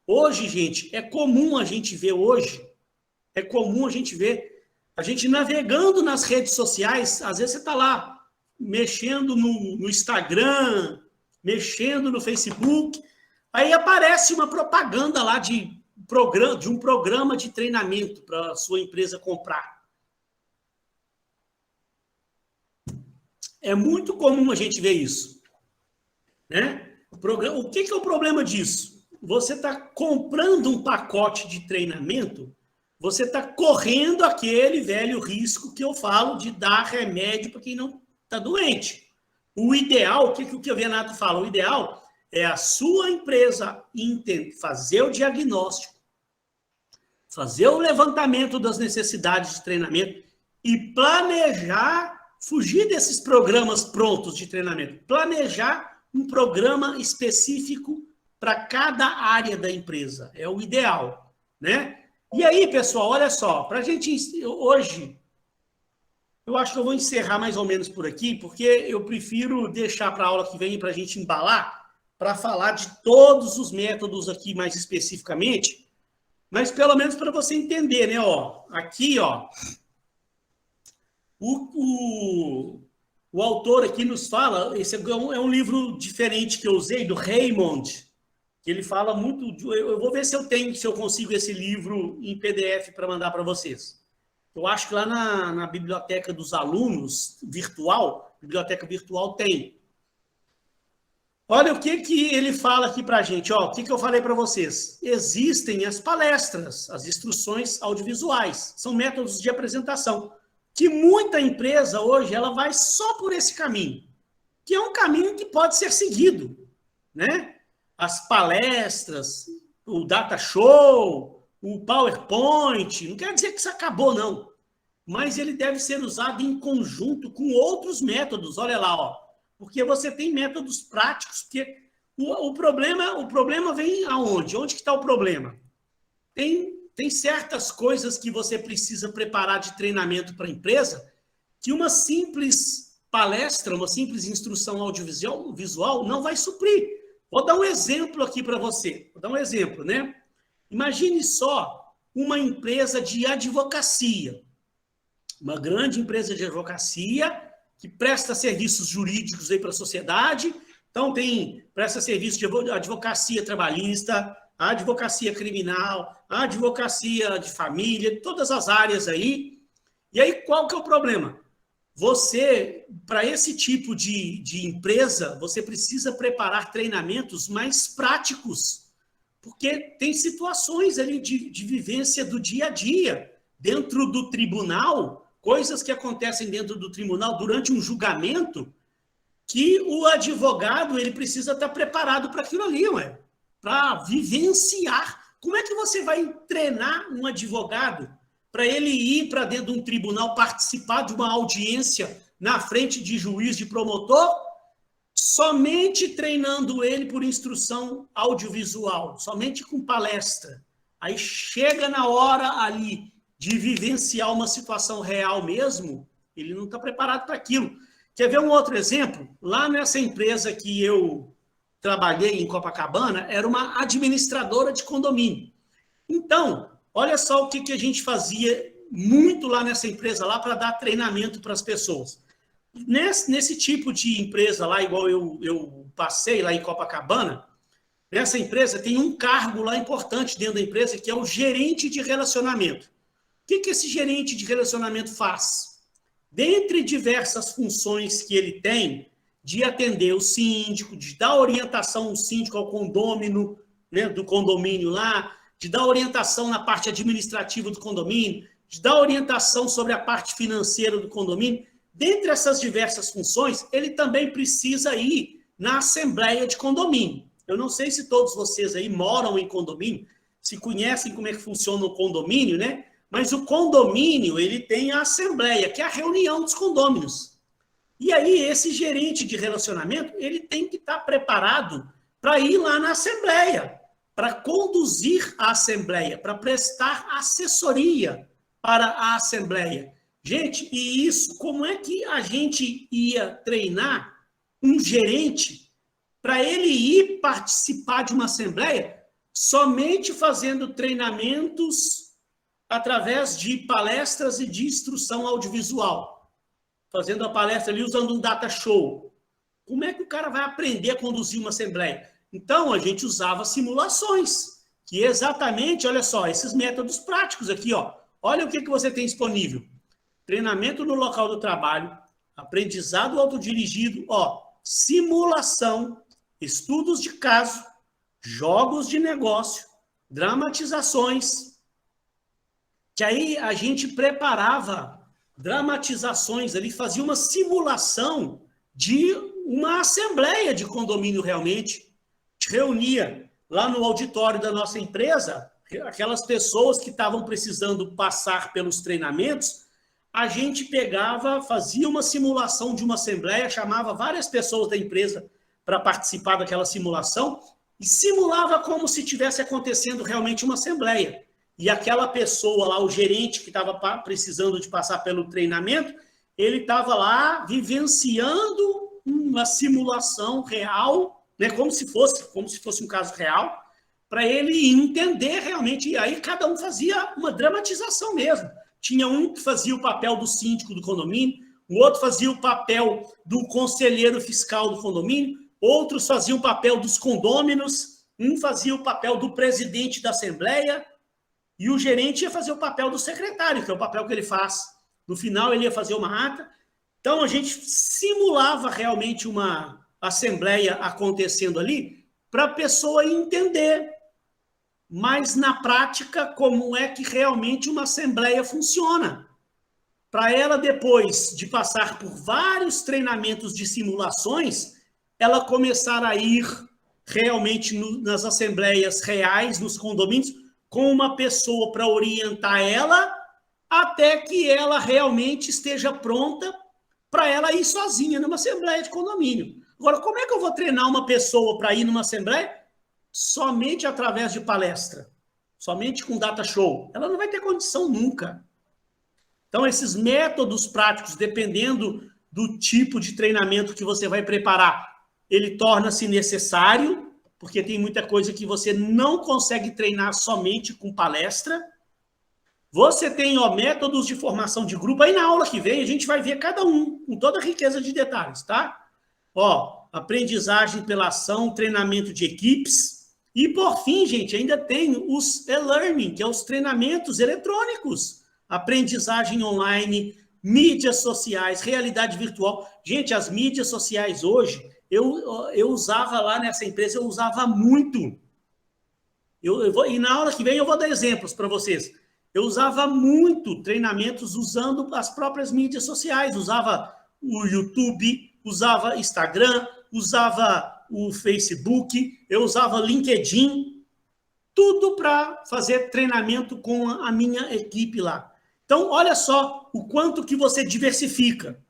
hoje, gente, é comum a gente ver a gente navegando nas redes sociais, às vezes você está lá mexendo no Instagram, mexendo no Facebook, aí aparece uma propaganda lá de um programa de treinamento para a sua empresa comprar. É muito comum a gente ver isso, né? O que é o problema disso? Você está comprando um pacote de treinamento, você está correndo aquele velho risco que eu falo de dar remédio para quem não está doente. O ideal, o que o Renato fala? O ideal é a sua empresa fazer o diagnóstico, fazer o levantamento das necessidades de treinamento e planejar, fugir desses programas prontos de treinamento, planejar um programa específico para cada área da empresa. É o ideal, né? E aí, pessoal, olha só, para a gente hoje, eu acho que eu vou encerrar mais ou menos por aqui, porque eu prefiro deixar para a aula que vem para a gente embalar, para falar de todos os métodos aqui mais especificamente, mas pelo menos para você entender, né? Ó, aqui, ó, o autor aqui nos fala, esse é um livro diferente que eu usei, do Raymond, que ele fala muito, eu vou ver se eu consigo esse livro em PDF para mandar para vocês. Eu acho que lá na biblioteca dos alunos virtual, biblioteca virtual tem. Olha o que ele fala aqui para a gente. Ó, o que eu falei para vocês? Existem as palestras, as instruções audiovisuais. São métodos de apresentação. Que muita empresa hoje ela vai só por esse caminho. Que é um caminho que pode ser seguido. Né? As palestras, o data show, o PowerPoint. Não quer dizer que isso acabou, não. Mas ele deve ser usado em conjunto com outros métodos. Olha lá, ó. Porque você tem métodos práticos, porque o problema vem aonde? Onde que está o problema? Tem certas coisas que você precisa preparar de treinamento para a empresa que uma simples palestra, uma simples instrução audiovisual não vai suprir. Vou dar um exemplo aqui para você. Vou dar um exemplo, né? Imagine só uma empresa de advocacia. Uma grande empresa de advocacia que presta serviços jurídicos aí para a sociedade. Então, presta serviço de advocacia trabalhista, advocacia criminal, advocacia de família, todas as áreas aí. E aí, qual que é o problema? Você, para esse tipo de empresa, você precisa preparar treinamentos mais práticos, porque tem situações ali de vivência do dia a dia, dentro do tribunal, coisas que acontecem dentro do tribunal durante um julgamento, que o advogado ele precisa estar preparado para aquilo ali, para vivenciar. Como é que você vai treinar um advogado para ele ir para dentro de um tribunal, participar de uma audiência na frente de juiz, de promotor, somente treinando ele por instrução audiovisual, somente com palestra? Aí chega na hora ali de vivenciar uma situação real mesmo, ele não está preparado para aquilo. Quer ver um outro exemplo? Lá nessa empresa que eu trabalhei em Copacabana, era uma administradora de condomínio. Então, olha só o que a gente fazia muito lá nessa empresa lá para dar treinamento para as pessoas. Nesse tipo de empresa lá, igual eu passei lá em Copacabana, nessa empresa tem um cargo lá importante dentro da empresa, que é o gerente de relacionamento. O que esse gerente de relacionamento faz? Dentre diversas funções que ele tem, de atender o síndico, de dar orientação ao síndico, ao condômino, né, do condomínio lá, de dar orientação na parte administrativa do condomínio, de dar orientação sobre a parte financeira do condomínio, dentre essas diversas funções, ele também precisa ir na assembleia de condomínio. Eu não sei se todos vocês aí moram em condomínio, se conhecem como é que funciona o condomínio, né? Mas o condomínio, ele tem a assembleia, que é a reunião dos condôminos. E aí, esse gerente de relacionamento, ele tem que estar preparado para ir lá na Assembleia, para conduzir a Assembleia, para prestar assessoria para a Assembleia. Gente, e isso, como é que a gente ia treinar um gerente para ele ir participar de uma Assembleia somente fazendo treinamentos através de palestras e de instrução audiovisual? Fazendo a palestra ali usando um data show. Como é que o cara vai aprender a conduzir uma Assembleia? Então, a gente usava simulações, que exatamente, olha só, esses métodos práticos aqui, ó. Olha o que você tem disponível. Treinamento no local do trabalho, aprendizado autodirigido, ó, simulação, estudos de caso, jogos de negócio, dramatizações. Que aí a gente preparava dramatizações ali, fazia uma simulação de uma assembleia de condomínio realmente. A gente reunia lá no auditório da nossa empresa, aquelas pessoas que estavam precisando passar pelos treinamentos, a gente pegava, fazia uma simulação de uma assembleia, chamava várias pessoas da empresa para participar daquela simulação e simulava como se tivesse acontecendo realmente uma assembleia. E aquela pessoa lá, o gerente que estava precisando de passar pelo treinamento, ele estava lá vivenciando uma simulação real, né, como se fosse um caso real, para ele entender realmente. E aí cada um fazia uma dramatização mesmo. Tinha um que fazia o papel do síndico do condomínio, o outro fazia o papel do conselheiro fiscal do condomínio, outros faziam o papel dos condôminos, um fazia o papel do presidente da assembleia, e o gerente ia fazer o papel do secretário, que é o papel que ele faz. No final, ele ia fazer uma ata. Então, a gente simulava realmente uma assembleia acontecendo ali para a pessoa entender, mas na prática, como é que realmente uma assembleia funciona. Para ela, depois de passar por vários treinamentos de simulações, ela começar a ir realmente nas assembleias reais, nos condomínios, com uma pessoa para orientar ela, até que ela realmente esteja pronta para ela ir sozinha numa assembleia de condomínio. Agora, como é que eu vou treinar uma pessoa para ir numa assembleia? Somente através de palestra, somente com data show. Ela não vai ter condição nunca. Então, esses métodos práticos, dependendo do tipo de treinamento que você vai preparar, ele torna-se necessário, porque tem muita coisa que você não consegue treinar somente com palestra. Você tem métodos de formação de grupo. Aí na aula que vem a gente vai ver cada um, com toda a riqueza de detalhes, tá? Aprendizagem pela ação, treinamento de equipes. E por fim, gente, ainda tem os e-learning, que é os treinamentos eletrônicos. Aprendizagem online, mídias sociais, realidade virtual. Gente, as mídias sociais hoje, eu usava lá nessa empresa, eu usava muito. E na aula que vem eu vou dar exemplos para vocês. Eu usava muito treinamentos usando as próprias mídias sociais. Usava o YouTube, usava Instagram, usava o Facebook, eu usava LinkedIn, tudo para fazer treinamento com a minha equipe lá. Então, olha só o quanto que você diversifica.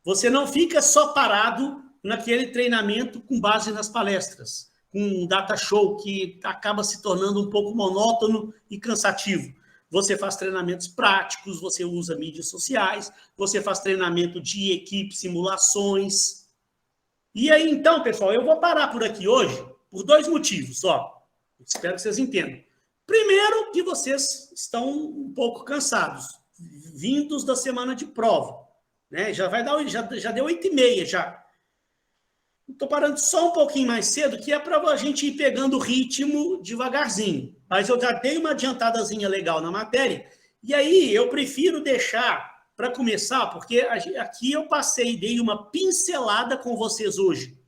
Você não fica só parado naquele treinamento com base nas palestras, com um data show que acaba se tornando um pouco monótono e cansativo. Você faz treinamentos práticos, você usa mídias sociais, você faz treinamento de equipe, simulações. E aí, então, pessoal, eu vou parar por aqui hoje por 2 motivos, ó. Espero que vocês entendam. Primeiro, que vocês estão um pouco cansados, vindos da semana de prova, né? Já deu 8h30 já. Estou parando só um pouquinho mais cedo, que é para a gente ir pegando o ritmo devagarzinho. Mas eu já dei uma adiantadazinha legal na matéria. E aí eu prefiro deixar para começar, porque aqui eu dei uma pincelada com vocês hoje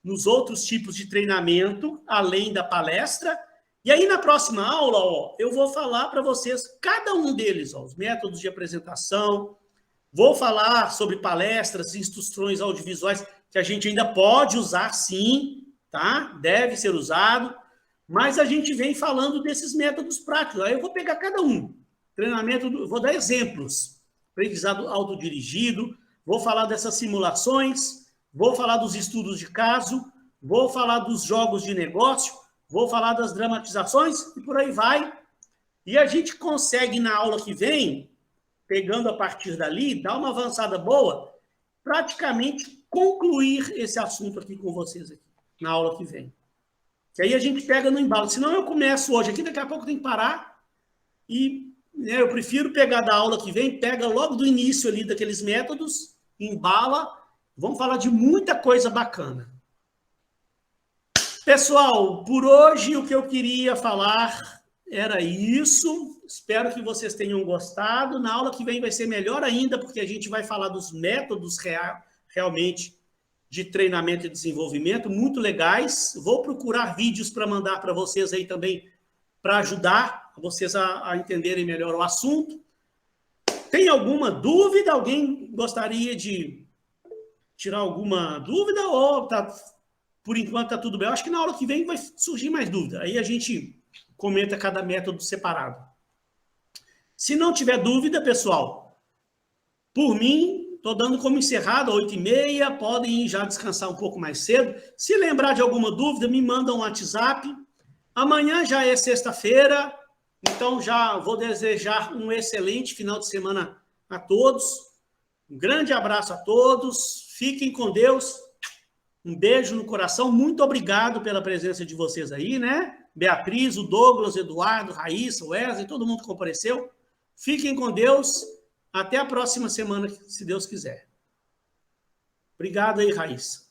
nos outros tipos de treinamento, além da palestra. E aí na próxima aula, eu vou falar para vocês cada um deles, os métodos de apresentação. Vou falar sobre palestras, instruções audiovisuais, que a gente ainda pode usar, sim, tá? Deve ser usado, mas a gente vem falando desses métodos práticos. Aí eu vou pegar cada um. Treinamento, vou dar exemplos. Aprendizado autodirigido, vou falar dessas simulações, vou falar dos estudos de caso, vou falar dos jogos de negócio, vou falar das dramatizações e por aí vai. E a gente consegue, na aula que vem, pegando a partir dali, dar uma avançada boa, praticamente concluir esse assunto aqui com vocês, aqui, na aula que vem. Que aí a gente pega no embalo. Senão eu começo hoje aqui, daqui a pouco tem que parar. E eu prefiro pegar da aula que vem, pega logo do início ali daqueles métodos, embala. Vamos falar de muita coisa bacana. Pessoal, por hoje o que eu queria falar era isso. Espero que vocês tenham gostado. Na aula que vem vai ser melhor ainda, porque a gente vai falar dos métodos realmente de treinamento e desenvolvimento, muito legais. Vou procurar vídeos para mandar para vocês aí também, para ajudar vocês a entenderem melhor o assunto. Tem alguma dúvida? Alguém gostaria de tirar alguma dúvida? Ou por enquanto está tudo bem? Eu acho que na aula que vem vai surgir mais dúvida. Aí a gente comenta cada método separado. Se não tiver dúvida, pessoal, por mim, estou dando como encerrado, 8h30, podem ir já descansar um pouco mais cedo. Se lembrar de alguma dúvida, me manda um WhatsApp. Amanhã já é sexta-feira, então já vou desejar um excelente final de semana a todos. Um grande abraço a todos, fiquem com Deus, um beijo no coração, muito obrigado pela presença de vocês aí, né? Beatriz, o Douglas, o Eduardo, Raíssa, o Wesley, todo mundo que compareceu. Fiquem com Deus. Até a próxima semana, se Deus quiser. Obrigado aí, Raíssa.